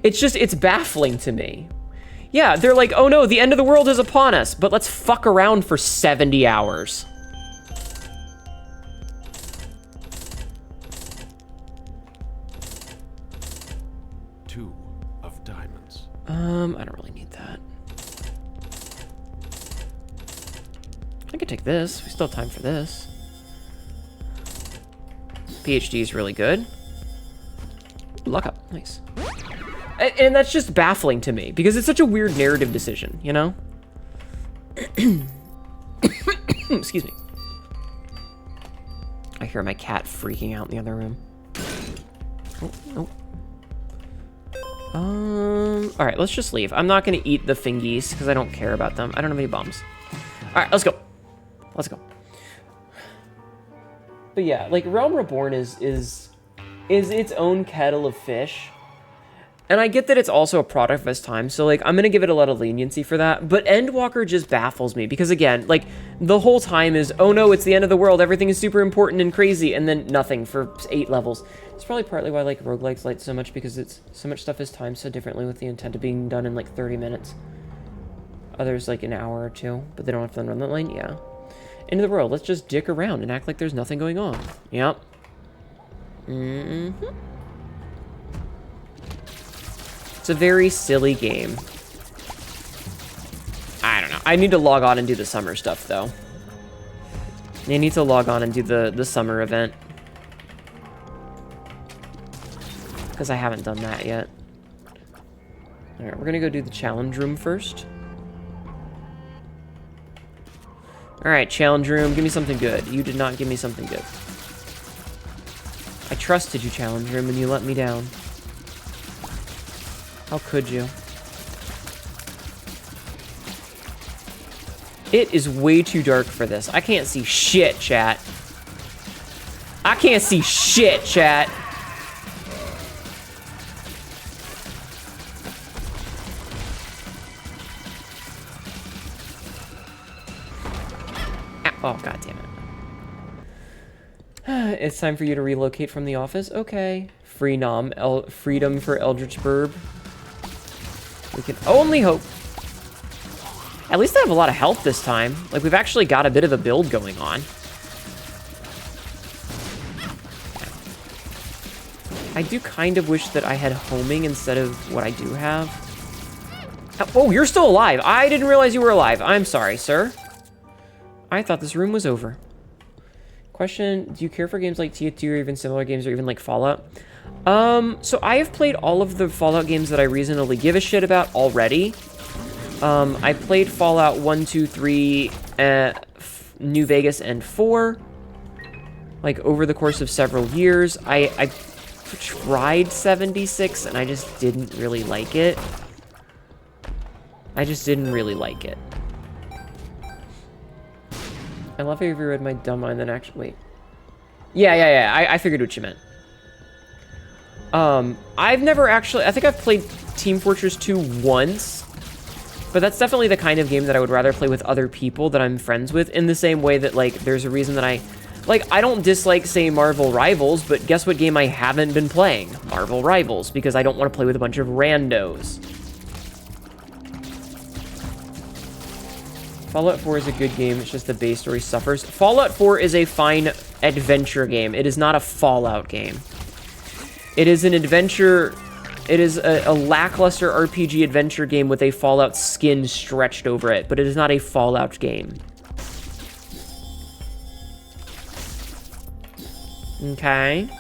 It's baffling to me. Yeah, they're like, oh no, the end of the world is upon us, but let's fuck around for 70 hours. Two of diamonds. I don't really need that. I could take this. We still have time for this. PhD is really good. Luck up. Nice. And that's just baffling to me, because it's such a weird narrative decision, you know? Excuse me. I hear my cat freaking out in the other room. Oh, oh. All right, let's just leave. I'm not gonna eat the fingies because I don't care about them. I don't have any bombs. All right, let's go. Let's go. But yeah, like Realm Reborn is its own kettle of fish. And I get that it's also a product of its time, so, like, I'm gonna give it a lot of leniency for that. But Endwalker just baffles me, because, again, like, the whole time is, oh no, it's the end of the world, everything is super important and crazy, and then nothing for 8 levels. It's probably partly why I like roguelikes light so much, because it's so much stuff is timed so differently with the intent of being done in, like, 30 minutes. Others, like, an hour or 2, but they don't have to run that lane, yeah. End of the world, let's just dick around and act like there's nothing going on. Yep. Mm-hmm. It's a very silly game. I don't know. I need to log on and do the summer stuff, though. I need to log on and do the summer event. Because I haven't done that yet. Alright, we're gonna go do the challenge room first. Alright, challenge room. Give me something good. You did not give me something good. I trusted you, challenge room, and you let me down. How could you? It is way too dark for this. I can't see shit, chat. I can't see shit, chat. Oh, god damn it. It's time for you to relocate from the office? Okay. Freedom for Eldritch Burb. We can only hope. At least I have a lot of health this time. Like, we've actually got a bit of a build going on. I do kind of wish that I had homing instead of what I do have. Oh, you're still alive. I didn't realize you were alive. I'm sorry, sir. I thought this room was over. Question, do you care for games like TF2 or even similar games or even like Fallout? So I have played all of the Fallout games that I reasonably give a shit about already. I played Fallout 1, 2, 3, New Vegas, and 4. Like, over the course of several years. I tried 76, and I just didn't really like it. I just didn't really like it. I love how you read my dumb mind then actually... Wait. Yeah. I figured what you meant. I've never actually... I think I've played Team Fortress 2 once. But that's definitely the kind of game that I would rather play with other people that I'm friends with. In the same way that, like, there's a reason that I... Like, I don't dislike, say, Marvel Rivals, but guess what game I haven't been playing? Marvel Rivals, because I don't want to play with a bunch of randos. Fallout 4 is a good game, it's just the base story suffers. Fallout 4 is a fine adventure game. It is not a Fallout game. It is an adventure... It is a lackluster RPG adventure game with a Fallout skin stretched over it, but it is not a Fallout game. Okay.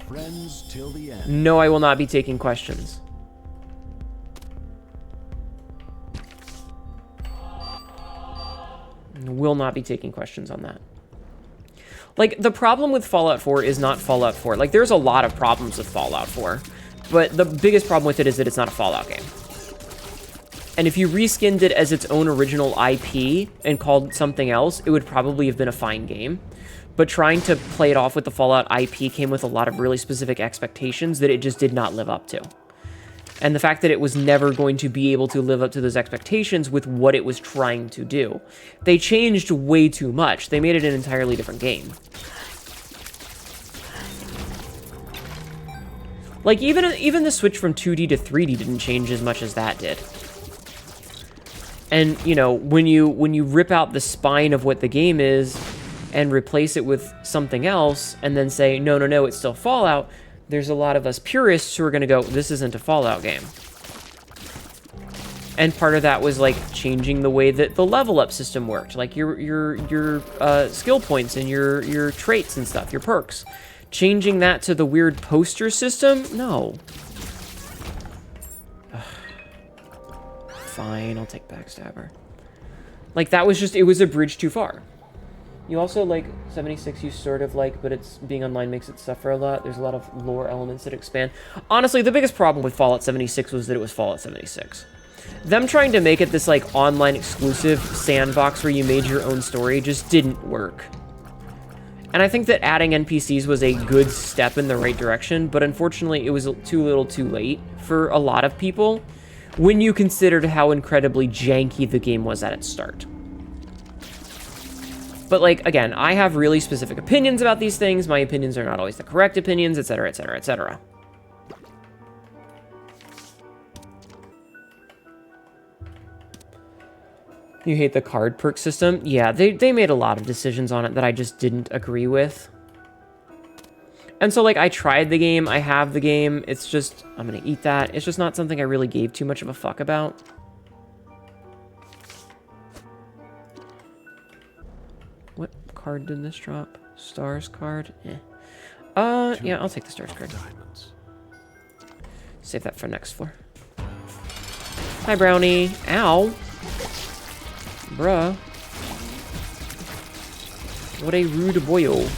Friends till the end. No, I will not be taking questions. Will not be taking questions on that. Like, the problem with Fallout 4 is not Fallout 4. Like, there's a lot of problems with Fallout 4. But the biggest problem with it is that it's not a Fallout game. And if you reskinned it as its own original IP and called it something else, it would probably have been a fine game. But trying to play it off with the Fallout IP came with a lot of really specific expectations that it just did not live up to. And the fact that it was never going to be able to live up to those expectations with what it was trying to do. They changed way too much. They made it an entirely different game. Like, even the switch from 2D to 3D didn't change as much as that did. And, you know, when you rip out the spine of what the game is and replace it with something else and then say, no, it's still Fallout, there's a lot of us purists who are going to go, this isn't a Fallout game. And part of that was, like, changing the way that the level up system worked. Like, your skill points and your traits and stuff, your perks. Changing that to the weird poster system? No. Ugh. Fine, I'll take Backstabber. Like, that was just, it was a bridge too far. You also, like, 76 you sort of like, but it's being online makes it suffer a lot. There's a lot of lore elements that expand. Honestly, the biggest problem with Fallout 76 was that it was Fallout 76. Them trying to make it this, like, online exclusive sandbox where you made your own story just didn't work. And I think that adding NPCs was a good step in the right direction, but unfortunately it was too little too late for a lot of people when you considered how incredibly janky the game was at its start. But, like, again, I have really specific opinions about these things. My opinions are not always the correct opinions, etc., etc., etc. You hate the card perk system? Yeah, they made a lot of decisions on it that I just didn't agree with. And so, like, I tried the game, I have the game, it's just, I'm gonna eat that. It's just not something I really gave too much of a fuck about. What card did this drop? Stars card? Eh. Yeah, I'll take the stars card. Save that for next floor. Hi, Brownie. Ow. Bruh. What a rude boyo.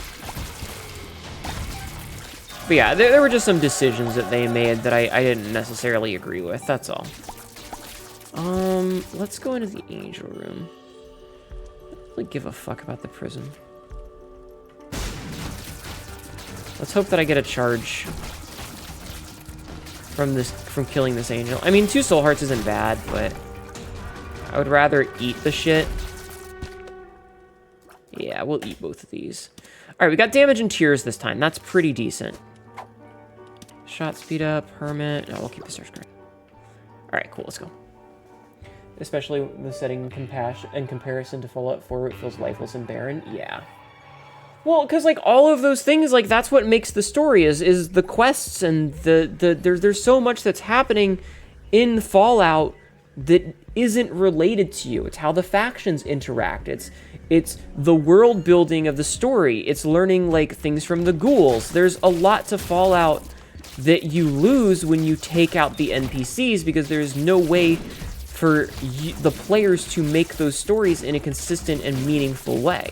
But yeah, there were just some decisions that they made that I didn't necessarily agree with, that's all. Let's go into the angel room. I don't really give a fuck about the prison. Let's hope that I get a charge from killing this angel. I mean, 2 soul hearts isn't bad, but I would rather eat the shit. Yeah, we'll eat both of these. Alright, we got damage and tears this time. That's pretty decent. Shot speed up, hermit. No, we'll keep the stars card. Alright, cool, let's go. Especially the setting in comparison to Fallout 4, where it feels lifeless and barren. Yeah. Well, because, like, all of those things, like, that's what makes the story, is the quests and there's so much that's happening in Fallout that isn't related to you. It's how the factions interact. It's the world building of the story. It's learning, like, things from the ghouls. There's a lot to Fallout that you lose when you take out the NPCs, because there's no way for the players to make those stories in a consistent and meaningful way.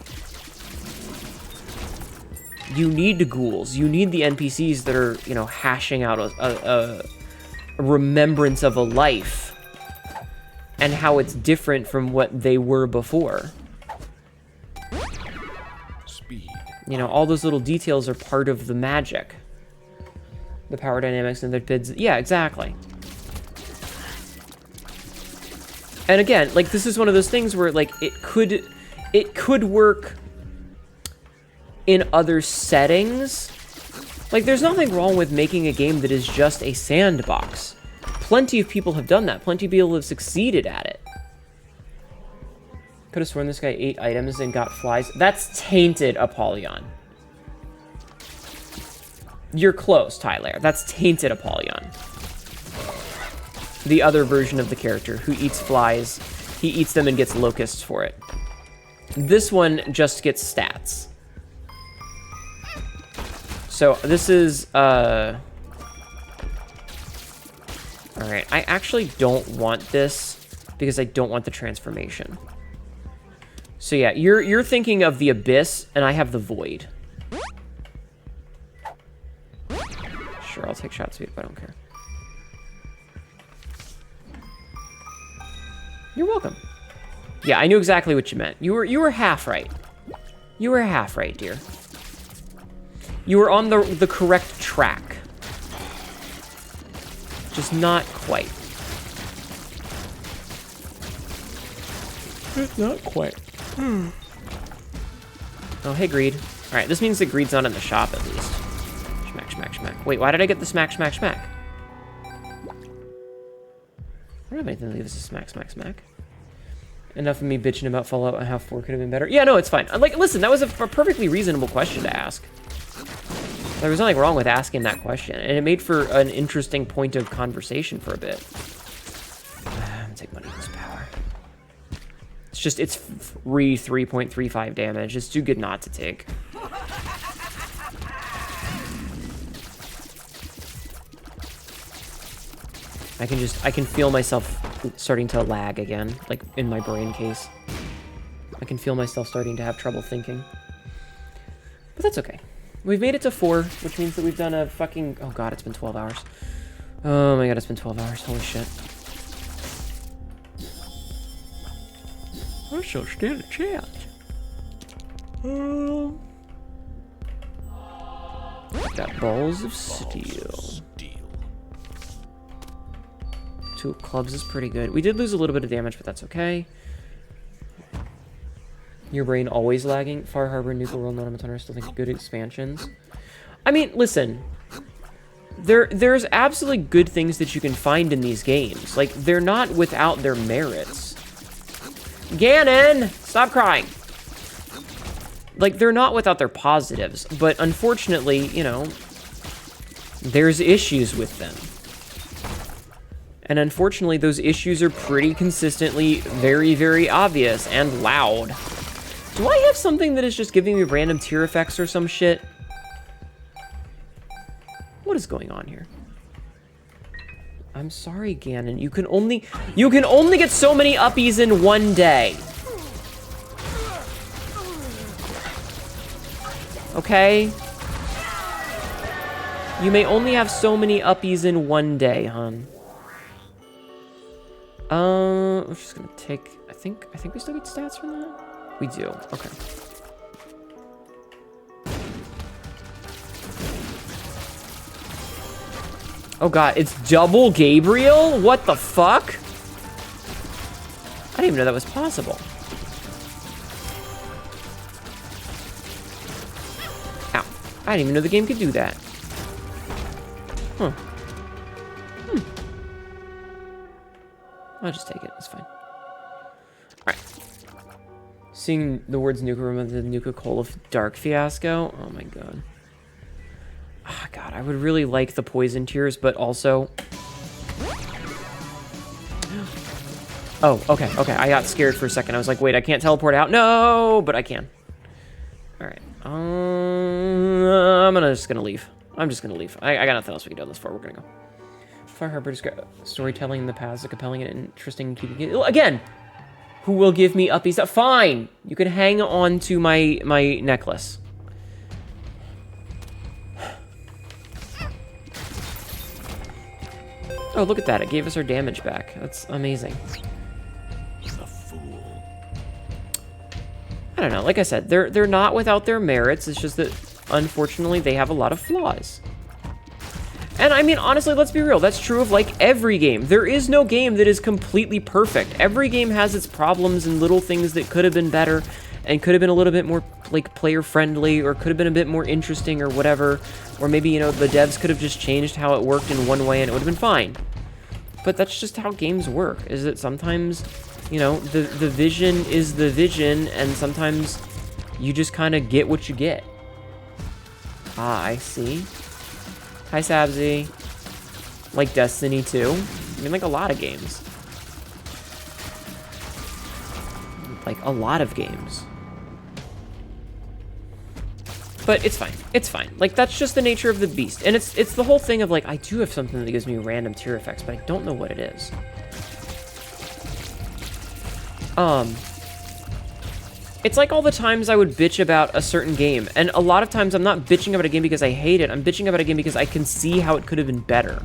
You need the ghouls. You need the NPCs that are, you know, hashing out a remembrance of a life and how it's different from what they were before. Speed. You know, all those little details are part of the magic. The power dynamics and the bids. Yeah, exactly. And again, like, this is one of those things where, like, it could work in other settings. Like, there's nothing wrong with making a game that is just a sandbox. Plenty of people have done that. Plenty of people have succeeded at it. Could have sworn this guy ate items and got flies. That's tainted Apollyon. You're close, Tyler. That's tainted Apollyon. The other version of the character who eats flies. He eats them and gets locusts for it. This one just gets stats. So this is, Alright, I actually don't want this because I don't want the transformation. So yeah, you're thinking of the Abyss, and I have the Void. Sure, I'll take shot speed if I don't care. You're welcome. Yeah, I knew exactly what you meant. You were half right. You were half right, dear. You were on the correct track. Just not quite. Not quite. Oh, hey, Greed. Alright, this means that Greed's not in the shop, at least. Schmack, schmack, schmack. Wait, why did I get the smack, smack, smack? I don't have anything to leave us a smack, smack, smack. Enough of me bitching about Fallout and how 4 could have been better. Yeah, no, it's fine. Like, listen, that was a perfectly reasonable question to ask. There was nothing wrong with asking that question, and it made for an interesting point of conversation for a bit. I'm gonna take money in this power. It's just, it's free 3.35 damage. It's too good not to take. I can feel myself starting to lag again, like in my brain case. I can feel myself starting to have trouble thinking. But that's okay. We've made it to 4, which means that we've done a fucking... Oh god, it's been 12 hours. Oh my god, it's been 12 hours. Holy shit. I shall stand a chance. Got balls of steel. 2 of clubs is pretty good. We did lose a little bit of damage, but that's okay. Your brain always lagging. Far Harbor, Nuclear World, Nonomatona, I still think good expansions. I mean, listen. There's absolutely good things that you can find in these games. Like, they're not without their merits. Ganon! Stop crying! Like, they're not without their positives, but unfortunately, you know, there's issues with them. And unfortunately, those issues are pretty consistently very, very obvious and loud. Do I have something that is just giving me random tear effects or some shit? What is going on here? I'm sorry, Ganon. You can only get so many uppies in one day. Okay? You may only have so many uppies in one day, hon. We're just gonna take... I think we still get stats from that? We do. Okay. Oh god, it's double Gabriel? What the fuck? I didn't even know that was possible. Ow. I didn't even know the game could do that. Huh. I'll just take it. It's fine. Alright. Seeing the words Nuka remember the Nuka-Cola Dark fiasco. Oh my god. Ah, god, I would really like the poison tears, but also... Oh, okay, okay. I got scared for a second. I was like, wait, I can't teleport out. No, but I can. Alright. I'm just gonna leave. I'm just gonna leave. I got nothing else we can do on this floor. We're gonna go. Far Harbor storytelling in the past, compelling and interesting. Again, who will give me uppies? Fine. You can hang on to my necklace. Oh, look at that. It gave us our damage back. That's amazing. The fool. I don't know. Like I said, they're not without their merits. It's just that, unfortunately, they have a lot of flaws. And I mean, honestly, let's be real. That's true of, like, every game. There is no game that is completely perfect. Every game has its problems and little things that could have been better and could have been a little bit more, like, player-friendly or could have been a bit more interesting or whatever. Or maybe, you know, the devs could have just changed how it worked in one way and it would have been fine. But that's just how games work, is that sometimes, you know, the vision is the vision and sometimes you just kind of get what you get. Ah, I see. Hi, Sabzi. Like Destiny 2. I mean, like a lot of games. Like a lot of games. But it's fine. It's fine. Like, that's just the nature of the beast. And it's the whole thing of, like, I do have something that gives me random tear effects, but I don't know what it is. It's like all the times I would bitch about a certain game. And a lot of times I'm not bitching about a game because I hate it. I'm bitching about a game because I can see how it could have been better.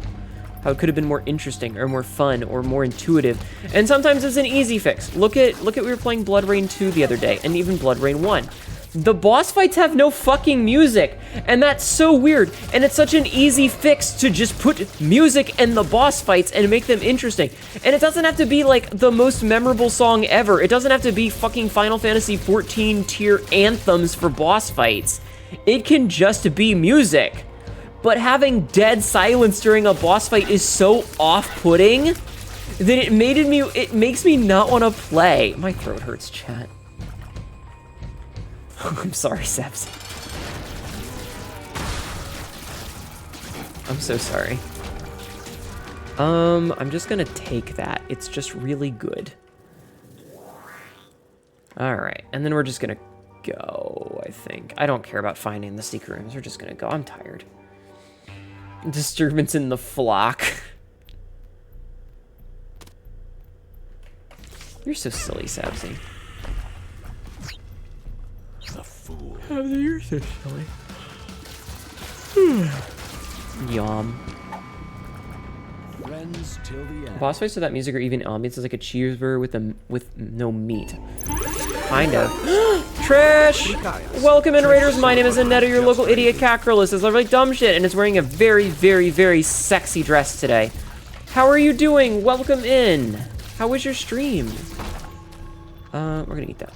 How it could have been more interesting or more fun or more intuitive. And sometimes it's an easy fix. Look at we were playing Blood Rain 2 the other day and even Blood Rain 1. The boss fights have no fucking music, and that's so weird, and it's such an easy fix to just put music in the boss fights and make them interesting. And it doesn't have to be, like, the most memorable song ever. It doesn't have to be fucking Final Fantasy XIV tier anthems for boss fights. It can just be music. But having dead silence during a boss fight is so off-putting that it makes me not want to play. My throat hurts, chat. I'm sorry, Sebs. I'm so sorry. I'm just gonna take that. It's just really good. Alright, and then we're just gonna go, I think. I don't care about finding the secret rooms. We're just gonna go. I'm tired. Disturbance in the flock. You're so silly, Sabsy. The fool. Sabsy, you're so silly. Yum. Friends till the end. Boss fights with that music or even ambience is like a cheeseburger with no meat. Kind of. Trish! Welcome in, Raiders. My name is Hnetu, your local idiot cat girl. This is like dumb shit, and it's wearing a very, very, very sexy dress today. How are you doing? Welcome in. How was your stream? We're gonna eat that.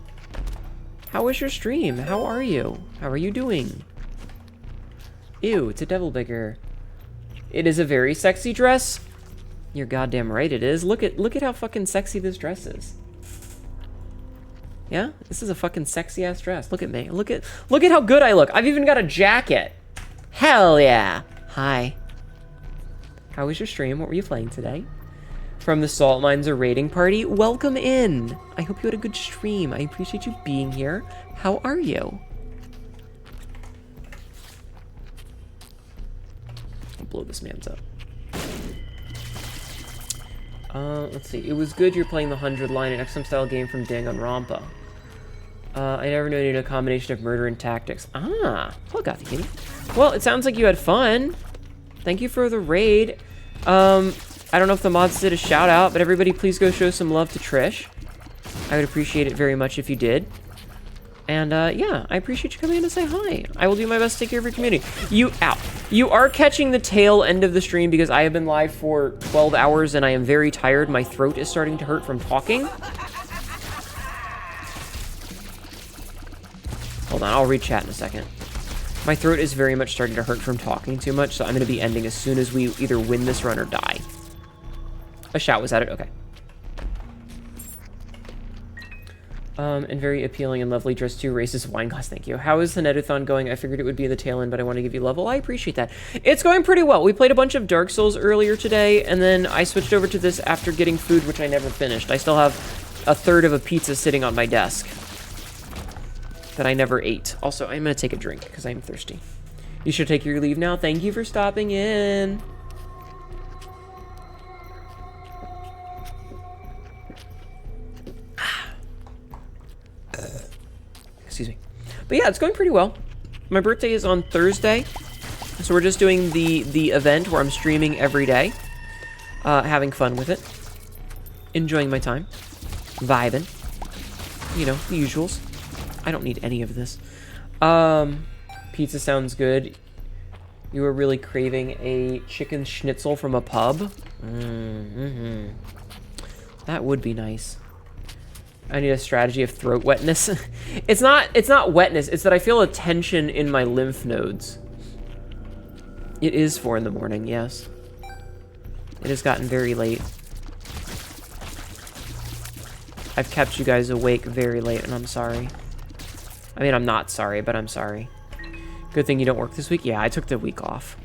How was your stream? How are you? How are you doing? Ew, it's a devil bigger. It is a very sexy dress. You're goddamn right it is. Look at how fucking sexy this dress is. Yeah? This is a fucking sexy ass dress. Look at me. Look at how good I look. I've even got a jacket. Hell yeah. Hi. How was your stream? What were you playing today? From the Salt Mines or raiding party? Welcome in. I hope you had a good stream. I appreciate you being here. How are you? I'll blow this man's up. Let's see. It was good you're playing the 100 line, an XM style game from Danganronpa. I never knew I needed a combination of murder and tactics. Ah, well, got the kitty. Well, it sounds like you had fun. Thank you for the raid. I don't know if the mods did a shout out, but everybody please go show some love to Trish. I would appreciate it very much if you did. And, yeah, I appreciate you coming in to say hi. I will do my best to take care of your community. You are catching the tail end of the stream because I have been live for 12 hours and I am very tired. My throat is starting to hurt from talking. Hold on, I'll read chat in a second. My throat is very much starting to hurt from talking too much, so I'm going to be ending as soon as we either win this run or die. A shout was added, okay. And very appealing and lovely dress too. Racist wine glass, thank you. How is the Hnetuthon going? I figured it would be the tail end, but I want to give you love. Well, I appreciate that. It's going pretty well. We played a bunch of Dark Souls earlier today, and then I switched over to this after getting food, which I never finished. I still have a third of a pizza sitting on my desk that I never ate. Also, I'm going to take a drink because I'm thirsty. You should take your leave now. Thank you for stopping in. Excuse me. But yeah, it's going pretty well. My birthday is on Thursday, so we're just doing the event where I'm streaming every day, having fun with it, enjoying my time, vibing, you know, the usuals. I don't need any of this. Pizza sounds good. You were really craving a chicken schnitzel from a pub? That would be nice. I need a strategy of throat wetness. It's not wetness, it's that I feel a tension in my lymph nodes. It is 4 in the morning, yes. It has gotten very late. I've kept you guys awake very late, and I'm sorry. I mean, I'm not sorry, but I'm sorry. Good thing you don't work this week? Yeah, I took the week off.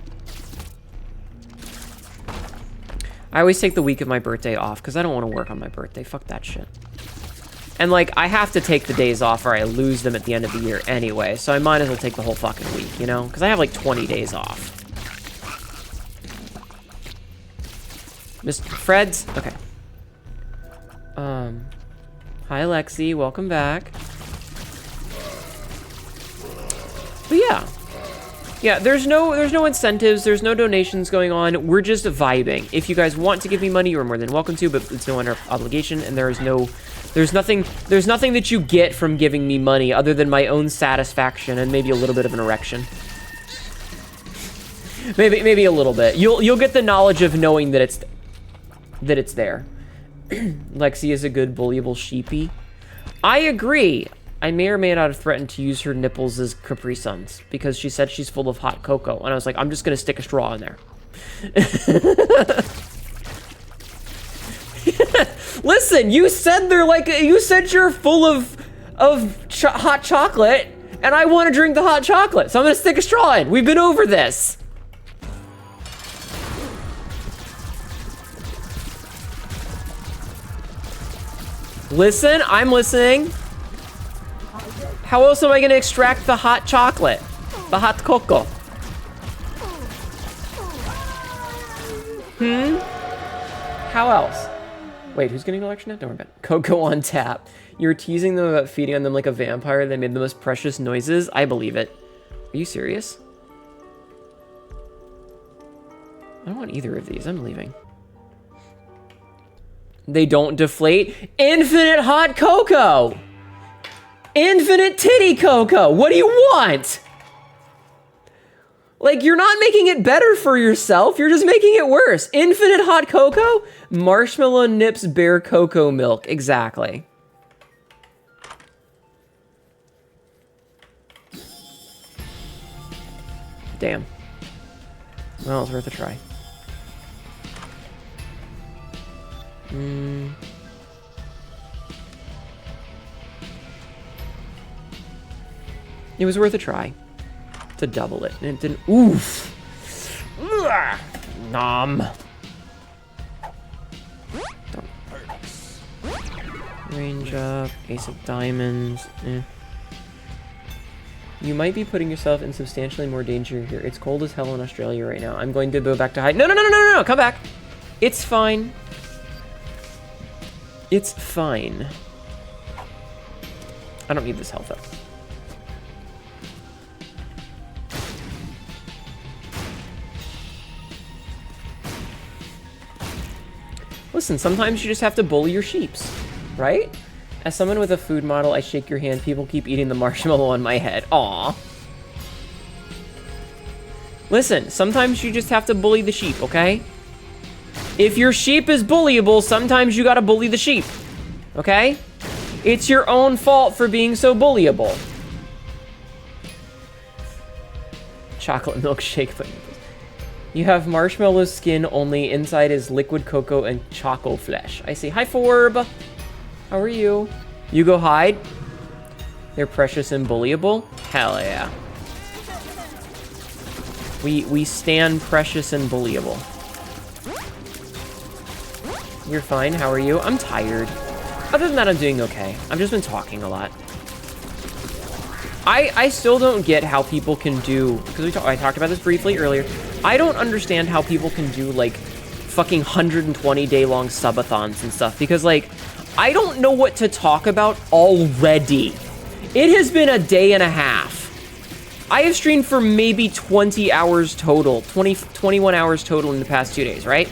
I always take the week of my birthday off, because I don't want to work on my birthday. Fuck that shit. And, like, I have to take the days off or I lose them at the end of the year anyway, so I might as well take the whole fucking week, you know? Because I have, like, 20 days off. Mr. Fred's? Okay. Hi, Lexi. Welcome back. But yeah. Yeah, there's no incentives, there's no donations going on. We're just vibing. If you guys want to give me money, you're more than welcome to, but it's no under obligation, and there's nothing that you get from giving me money other than my own satisfaction and maybe a little bit of an erection. Maybe a little bit. You'll get the knowledge of knowing that it's there. Lexi is a good bullyable sheepy. I agree. I may or may not have threatened to use her nipples as Capri Suns because she said she's full of hot cocoa, and I was like, I'm just gonna stick a straw in there. Listen, you said you're full of hot chocolate, and I want to drink the hot chocolate, so I'm gonna stick a straw in. We've been over this. Listen, I'm listening. How else am I gonna extract the hot chocolate? The hot cocoa? How else? Wait, who's getting an election net? Don't worry about it. Coco on tap. You were teasing them about feeding on them like a vampire. They made the most precious noises. I believe it. Are you serious? I don't want either of these. I'm leaving. They don't deflate. Infinite hot cocoa! Infinite titty cocoa! What do you want? Like, you're not making it better for yourself. You're just making it worse. Infinite hot cocoa? Marshmallow Nips Bear Cocoa Milk. Exactly. Damn. Well, it's worth a try. It was worth a try to double it, and it didn't. Oof. Ugh. Nom. Don't. Range up. Ace of diamonds. You might be putting yourself in substantially more danger here. It's cold as hell in Australia right now. I'm going to go back to hide. No, no, no, no, no, no, come back. It's fine. It's fine. I don't need this health up. Listen, sometimes you just have to bully your sheeps, right? As someone with a food model, I shake your hand. People keep eating the marshmallow on my head. Aw. Listen, sometimes you just have to bully the sheep, okay? If your sheep is bullyable, sometimes you gotta bully the sheep, okay? It's your own fault for being so bullyable. Chocolate milkshake, but you have marshmallow skin only. Inside is liquid cocoa and choco flesh. I see. Hi, Forb. How are you? You go hide? They're precious and bullyable? Hell yeah. We stand precious and bullyable. You're fine. How are you? I'm tired. Other than that, I'm doing okay. I've just been talking a lot. I still don't get how people can do, because I talked about this briefly earlier. I don't understand how people can do, like, fucking 120-day-long subathons and stuff, because, like, I don't know what to talk about already. It has been a day and a half. I have streamed for maybe 20 hours total, 21 hours total in the past 2 days, right?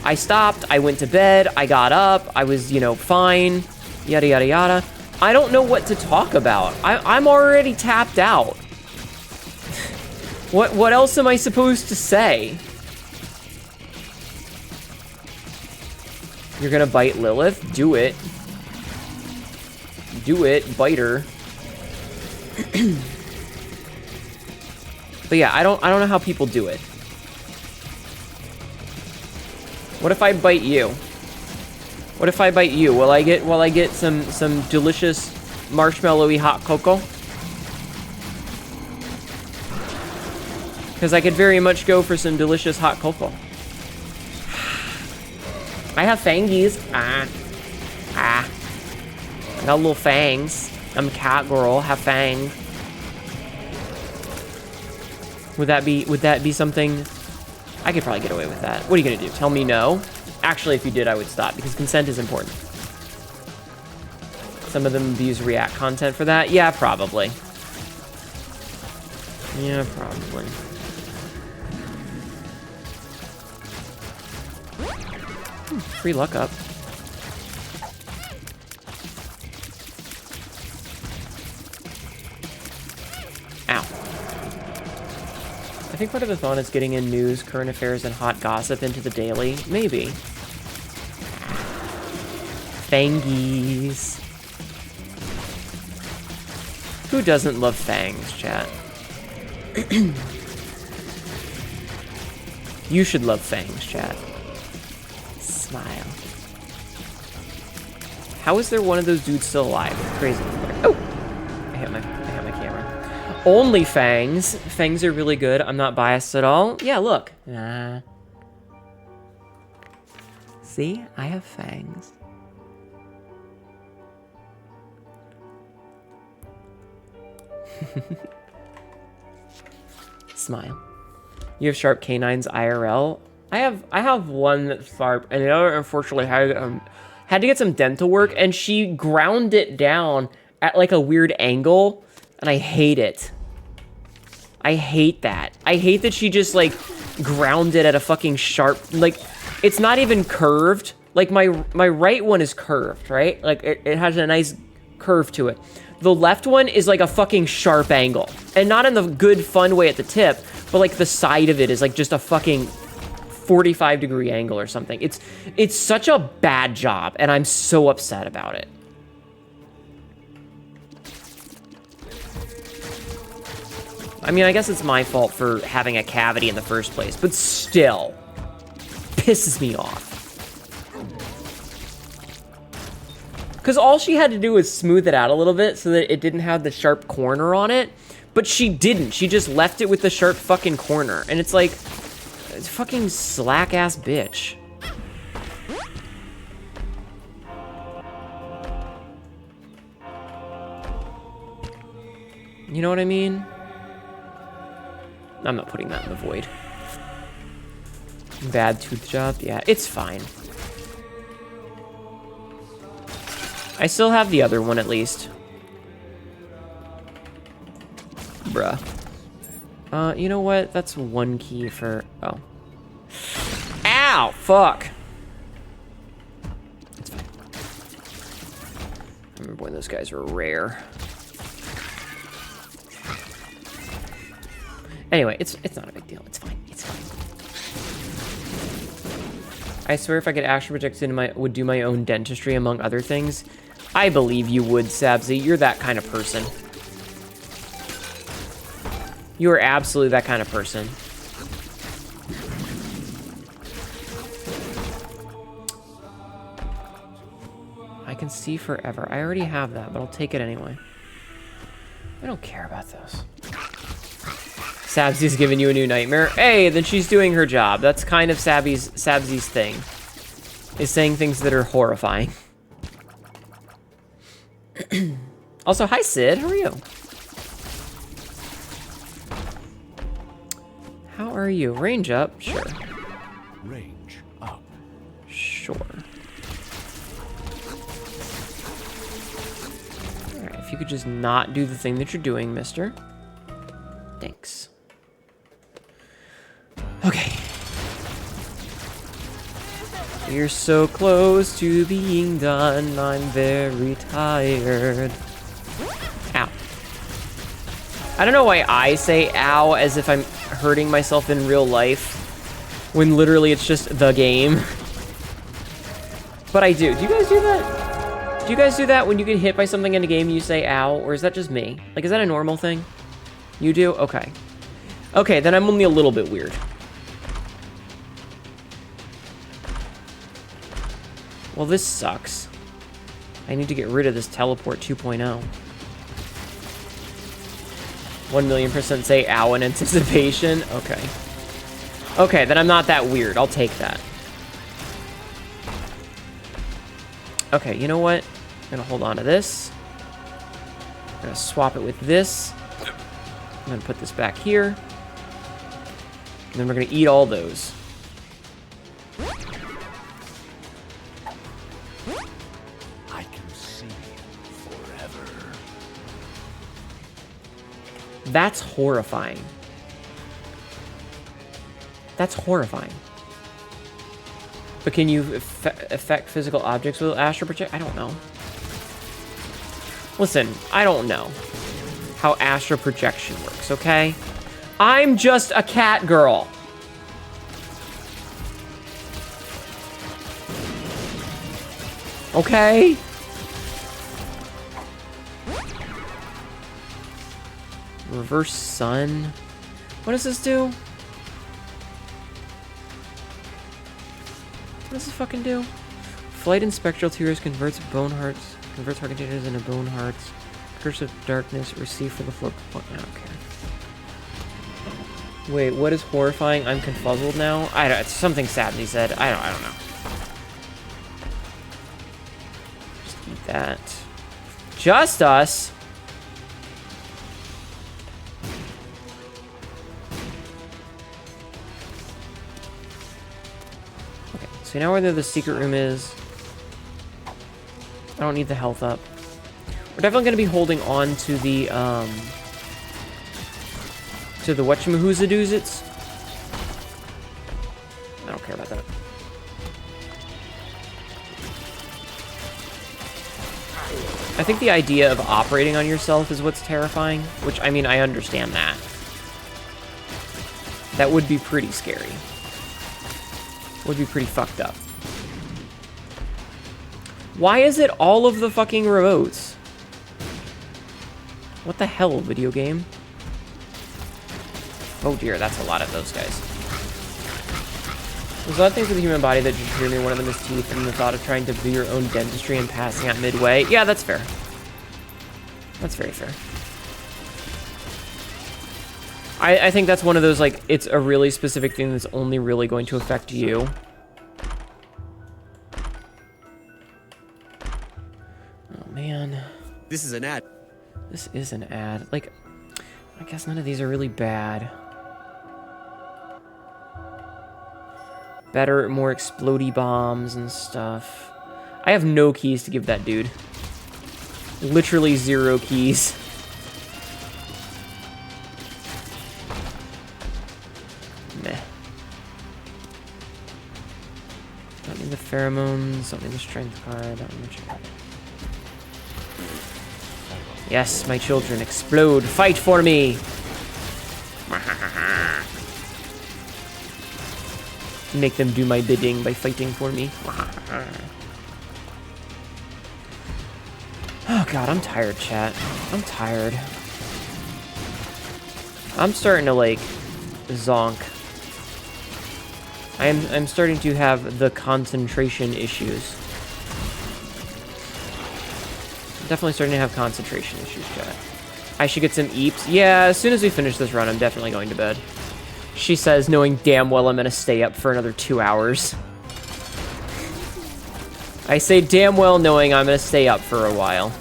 I stopped, I went to bed, I got up, I was, you know, fine, yada, yada, yada. I don't know what to talk about. I'm already tapped out. What else am I supposed to say? You're gonna bite Lilith? Do it. Do it, bite her. But yeah, I don't know how people do it. What if I bite you? What if I bite you? Will I get some delicious marshmallowy hot cocoa? Because I could very much go for some delicious hot cocoa. I have fangies. I got little fangs. I'm a cat girl. Have fangs. Would that be something? I could probably get away with that. What are you gonna do? Tell me no? Actually, if you did, I would stop, because consent is important. Some of them abuse React content for that? Yeah, probably. Yeah, probably. Free luck up. Ow. I think part of the fun is getting in news, current affairs, and hot gossip into the daily. Maybe. Fangies. Who doesn't love fangs, chat? You should love fangs, chat. Smile. How is there one of those dudes still alive? Crazy. Oh! I hit my camera. Only fangs. Fangs are really good. I'm not biased at all. Yeah, look. See? I have fangs. Smile. You have sharp canines IRL. I have one that's sharp, and the other unfortunately had to get some dental work, and she ground it down at like a weird angle, and I hate it. I hate that. I hate that she just like ground it at a fucking sharp, like it's not even curved. Like my right one is curved, right? Like it has a nice curve to it. The left one is like a fucking sharp angle, and not in the good fun way at the tip, but like the side of it is like just a fucking 45-degree angle or something. It's such a bad job, and I'm so upset about it. I mean, I guess it's my fault for having a cavity in the first place, but still pisses me off. Because all she had to do was smooth it out a little bit so that it didn't have the sharp corner on it, but she didn't. She just left it with the sharp fucking corner, and it's like, it's a fucking slack-ass bitch. You know what I mean? I'm not putting that in the void. Bad tooth job? Yeah, it's fine. I still have the other one at least. Bruh. You know what? That's one key for... Oh. Ow! Fuck! It's fine. I remember when those guys were rare. Anyway, it's not a big deal. It's fine. It's fine. I swear if I could astral project into my... would do my own dentistry, among other things. I believe you would, Sabzi. You're that kind of person. You are absolutely that kind of person. I can see forever. I already have that, but I'll take it anyway. I don't care about those. Sabzi's giving you a new nightmare. Hey, then she's doing her job. That's kind of Sabzi's thing. Is saying things that are horrifying. Also, hi Sid, how are you? How are you? Range up? Sure. Range up. Sure. Alright, if you could just not do the thing that you're doing, mister. Thanks. Okay. You're so close to being done. I'm very tired. Ow. I don't know why I say ow as if I'm hurting myself in real life, when literally it's just the game. But I do. Do you guys do that? Do you guys do that when you get hit by something in a game you say ow? Or is that just me? Like, is that a normal thing? You do? Okay. Okay, then I'm only a little bit weird. Well, this sucks. I need to get rid of this teleport 2.0. 1,000,000% say ow in anticipation. Okay. Okay, then I'm not that weird. I'll take that. Okay, you know what? I'm gonna hold on to this. I'm gonna swap it with this. I'm gonna put this back here. And then we're gonna eat all those. I can see forever. That's horrifying. That's horrifying. But can you affect physical objects with astral project? I don't know. Listen, I don't know how astral projection works, okay? I'm just a cat girl. Okay? Reverse sun. What does this do? What does this fucking do? Flight and spectral tears converts bone hearts, converts heart containers into bone hearts. Curse of darkness, receive for the floor. I don't care. Wait, what is horrifying? I'm confuzzled now. I don't. It's something sad he said. I don't know. Just eat that. Just us. Okay, so now where the secret room is. I don't need the health up. We're definitely going to be holding on to the whatchamahoozadoozies. I don't care about that. I think the idea of operating on yourself is what's terrifying, which, I mean, I understand that. That would be pretty scary. Would be pretty fucked up. Why is it all of the fucking remotes? What the hell, video game? Oh dear, that's a lot of those guys. There's a lot of things with the human body that just drew me. One of them is teeth, and the thought of trying to do your own dentistry and passing out midway. Yeah, that's fair. That's very fair. I think that's one of those, like, it's a really specific thing that's only really going to affect you. Oh, man. This is an ad. This is an ad. Like, I guess none of these are really bad. Better, more explodey bombs and stuff. I have no keys to give that dude. Literally 0 keys. Meh. Don't need the pheromones, don't need the strength card, don't need the check. Yes, my children, explode, fight for me! Make them do my bidding by fighting for me. Oh god, I'm tired, chat. I'm tired. I'm starting to, like, zonk. I'm starting to have the concentration issues. I'm definitely starting to have concentration issues, chat. I should get some eeps. Yeah, as soon as we finish this run, I'm definitely going to bed. She says, knowing damn well I'm gonna stay up for another 2 hours. I say damn well knowing I'm gonna stay up for a while.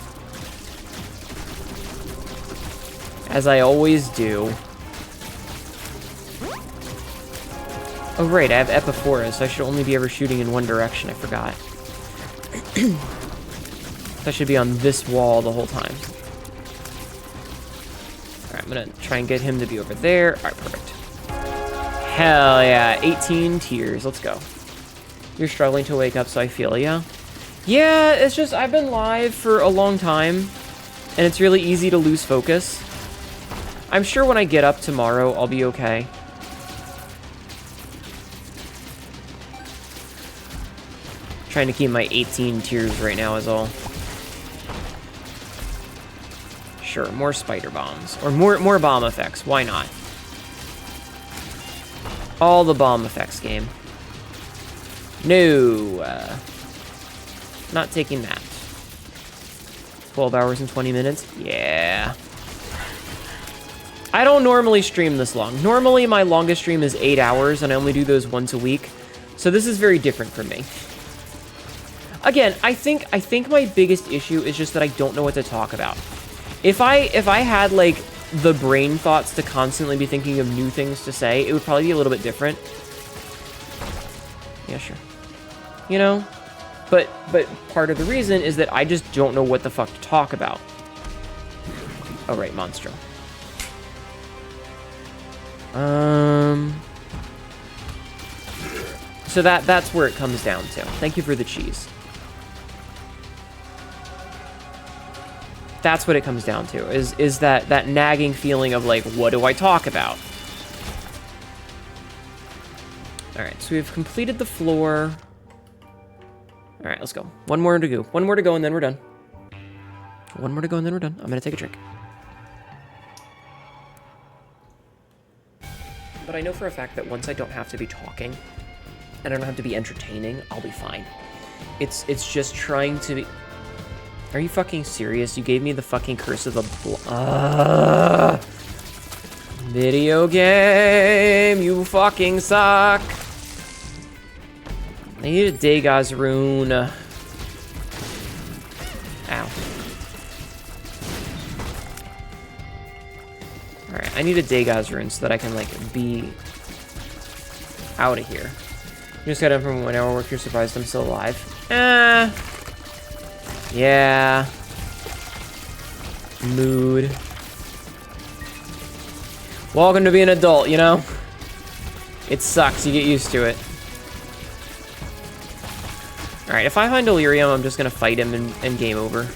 As I always do. Oh right, I have Epiphora, so I should only be ever shooting in one direction, I forgot. So I should be on this wall the whole time. Alright, I'm gonna try and get him to be over there. Alright, perfect. Hell yeah, 18 tears, let's go. You're struggling to wake up, so I feel ya. Yeah, it's just, I've been live for a long time, and it's really easy to lose focus. I'm sure when I get up tomorrow, I'll be okay. Trying to keep my 18 tears right now is all. Sure, more spider bombs. Or more bomb effects, why not? All the bomb effects game. No. Not taking that. 12 hours and 20 minutes? Yeah. I don't normally stream this long. Normally, my longest stream is 8 hours, and I only do those once a week. So this is very different for me. Again, I think my biggest issue is just that I don't know what to talk about. If I had, like, the brain thoughts to constantly be thinking of new things to say, it would probably be a little bit different. Yeah, sure. You know? But part of the reason is that I just don't know what the fuck to talk about. Oh, right, Monstro. So that's where it comes down to. Thank you for the cheese. That's what it comes down to, is that nagging feeling of, like, what do I talk about? Alright, so we've completed the floor. Alright, let's go. One more to go. One more to go, and then we're done. One more to go, and then we're done. I'm gonna take a drink. But I know for a fact that once I don't have to be talking, and I don't have to be entertaining, I'll be fine. It's just trying to be... Are you fucking serious? You gave me the fucking curse of the video game, you fucking suck. I need a Degas rune. Ow. Alright, I need a Degas rune so that I can, like, be out of here. You just got in from 1 hour work, you're surprised I'm still alive. Yeah. Mood. Welcome to being an adult, you know? It sucks, you get used to it. Alright, if I find Delirium, I'm just gonna fight him and game over.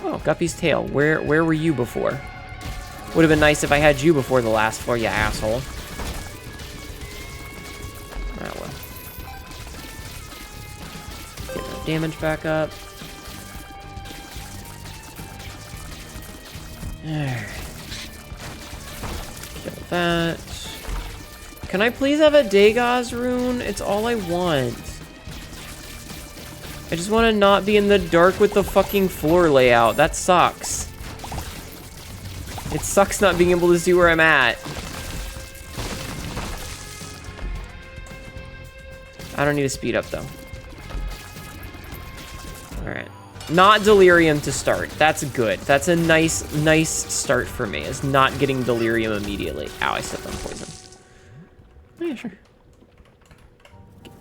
Oh, Guppy's tail. Where were you before? Would have been nice if I had you before the last floor, you asshole. Oh well. Get my damage back up. Alright. Kill that. Can I please have a Dagaz rune? It's all I want. I just want to not be in the dark with the fucking floor layout. That sucks. It sucks not being able to see where I'm at. I don't need to speed up, though. Alright. Not Delirium to start. That's good. That's a nice start for me, is not getting Delirium immediately. Ow, I stepped on poison. Oh, yeah, sure.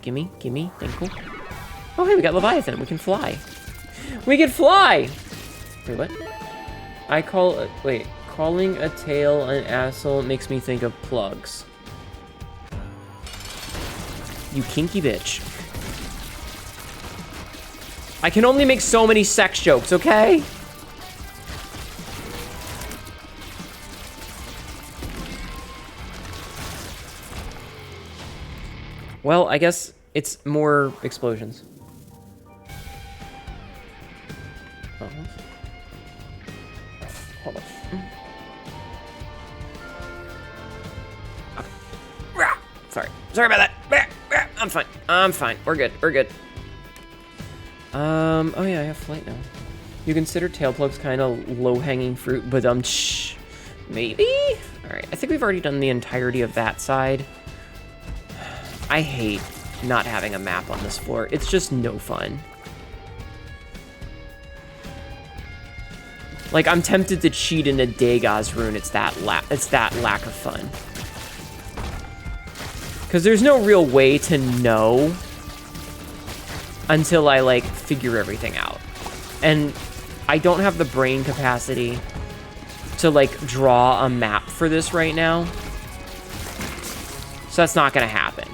Gimme. Thank you. Oh, hey, we got Leviathan. We can fly. We can fly! Wait, what? Calling a tail an asshole makes me think of plugs. You kinky bitch. I can only make so many sex jokes, okay? Well, I guess it's more explosions. Oh. Hold on. Okay. Sorry about that. I'm fine. We're good. Oh yeah, I have flight now. You consider tail plugs kind of low-hanging fruit, but maybe? Alright, I think we've already done the entirety of that side. I hate not having a map on this floor. It's just no fun. Like, I'm tempted to cheat in a Dagaz rune. It's that lack of fun. Because there's no real way to know until I, like, figure everything out. And I don't have the brain capacity to, like, draw a map for this right now. So that's not gonna happen.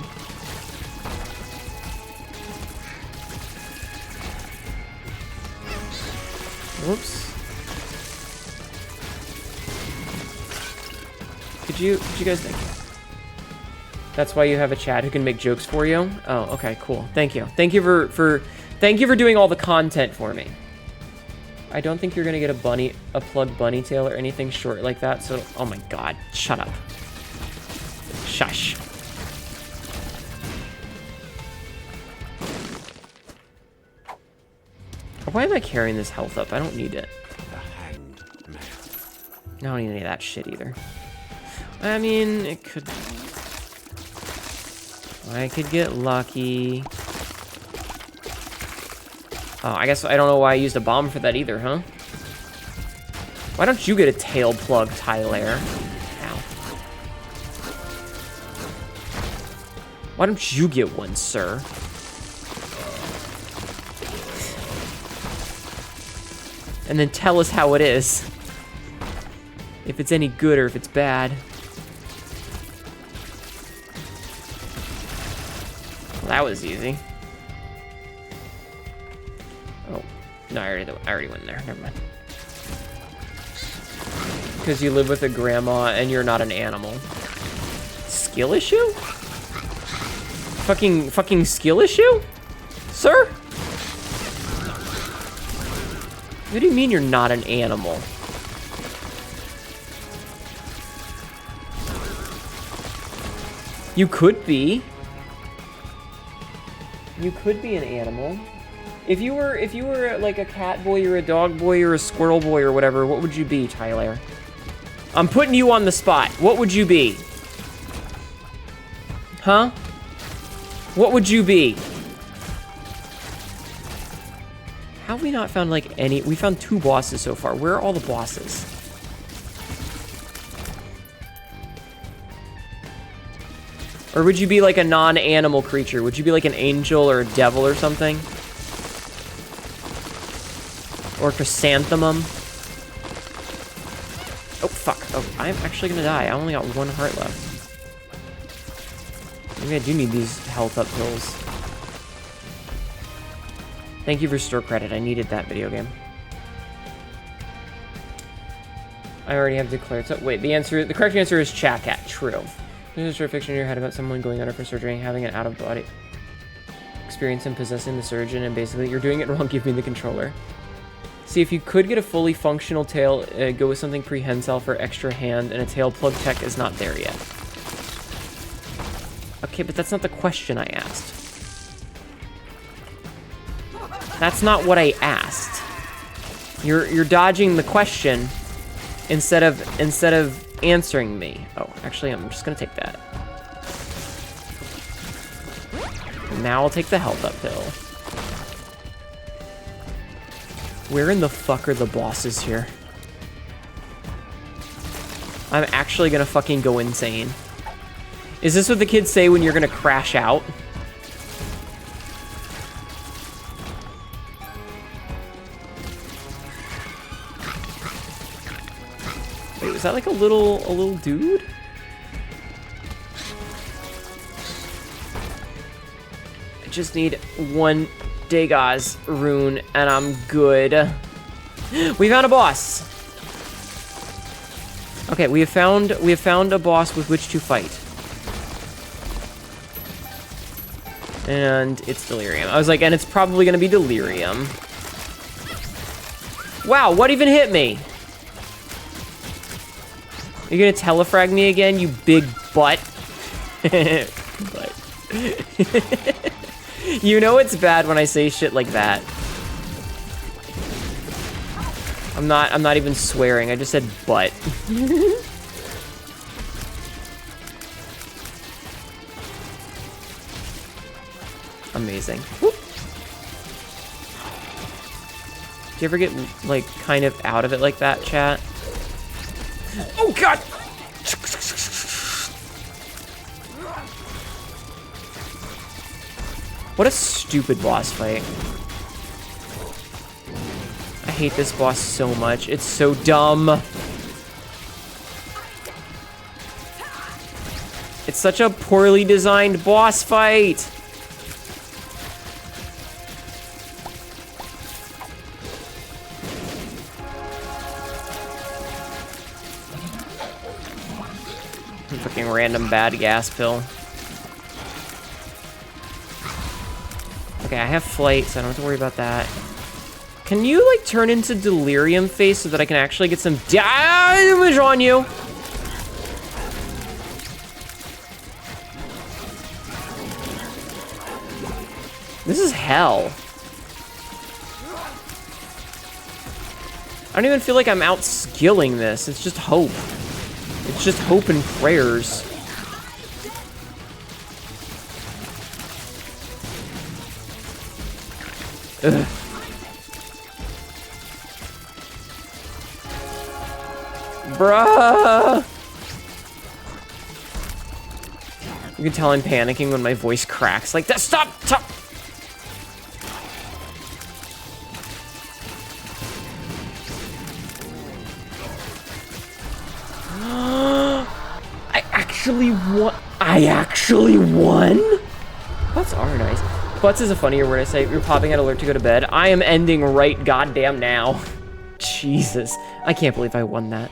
Whoops. Could you guys think? That's why you have a chat who can make jokes for you? Oh, okay, cool. Thank you. Thank you for doing all the content for me. I don't think you're gonna get a plug bunny tail or anything short like that, so oh my god, shut up. Shush. Why am I carrying this health up? I don't need it. The Hanged Man. I don't need any of that shit either. I mean, it could... I could get lucky. Oh, I guess I don't know why I used a bomb for that either, huh? Why don't you get a tail plug, Tyler? Ow. Why don't you get one, sir? And then tell us how it is. If it's any good or if it's bad. Well, that was easy. Oh, no, I already went there. Never mind. Because you live with a grandma and you're not an animal. Skill issue? Fucking skill issue? Sir? What do you mean you're not an animal? You could be. You could be an animal. If you were like a cat boy or a dog boy or a squirrel boy or whatever, what would you be, Tyler? I'm putting you on the spot. What would you be? Huh? What would you be? How have we not found, like, any... We found 2 bosses so far. Where are all the bosses? Or would you be like a non-animal creature? Would you be like an angel or a devil or something? Or chrysanthemum? Oh, fuck. Oh, I'm actually gonna die. I only got 1 heart left. Maybe I do need these health up pills. Thank you for store credit. I needed that video game. I already have declared. So wait, the correct answer is Chacat. True. There's a short fiction in your head about someone going under for surgery and having an out-of-body experience and possessing the surgeon, and basically you're doing it wrong. Give me the controller. See, if you could get a fully functional tail, go with something prehensile for extra hand, and a tail plug tech is not there yet. Okay, but that's not the question I asked. That's not what I asked. You're dodging the question instead of answering me. Oh, actually, I'm just gonna take that. Now I'll take the health up pill. Where in the fuck are the bosses here? I'm actually gonna fucking go insane. Is this what the kids say when you're gonna crash out? Wait, was that like a little dude? I just need 1 Degas rune and I'm good. We found a boss. Okay, we have found a boss with which to fight. And it's Delirium. I was like, and it's probably gonna be Delirium. Wow, what even hit me? You're gonna telefrag me again, you big butt? Butt. You know it's bad when I say shit like that. I'm not even swearing, I just said butt. Amazing. Whoop. Do you ever get, like, kind of out of it like that, chat? Oh, God! What a stupid boss fight. I hate this boss so much. It's so dumb. It's such a poorly designed boss fight. Fucking random bad gas pill. Okay, I have flight, so I don't have to worry about that. Can you, like, turn into Delirium face so that I can actually get some damage on you? This is hell. I don't even feel like I'm out-skilling this. It's just hope. It's just hope and prayers. Ugh. Bruh! You can tell I'm panicking when my voice cracks like that. Stop! Stop! I actually won? Butts are nice. Butts is a funnier word. I say you're popping at alert to go to bed. I am ending right goddamn now. Jesus. I can't believe I won that.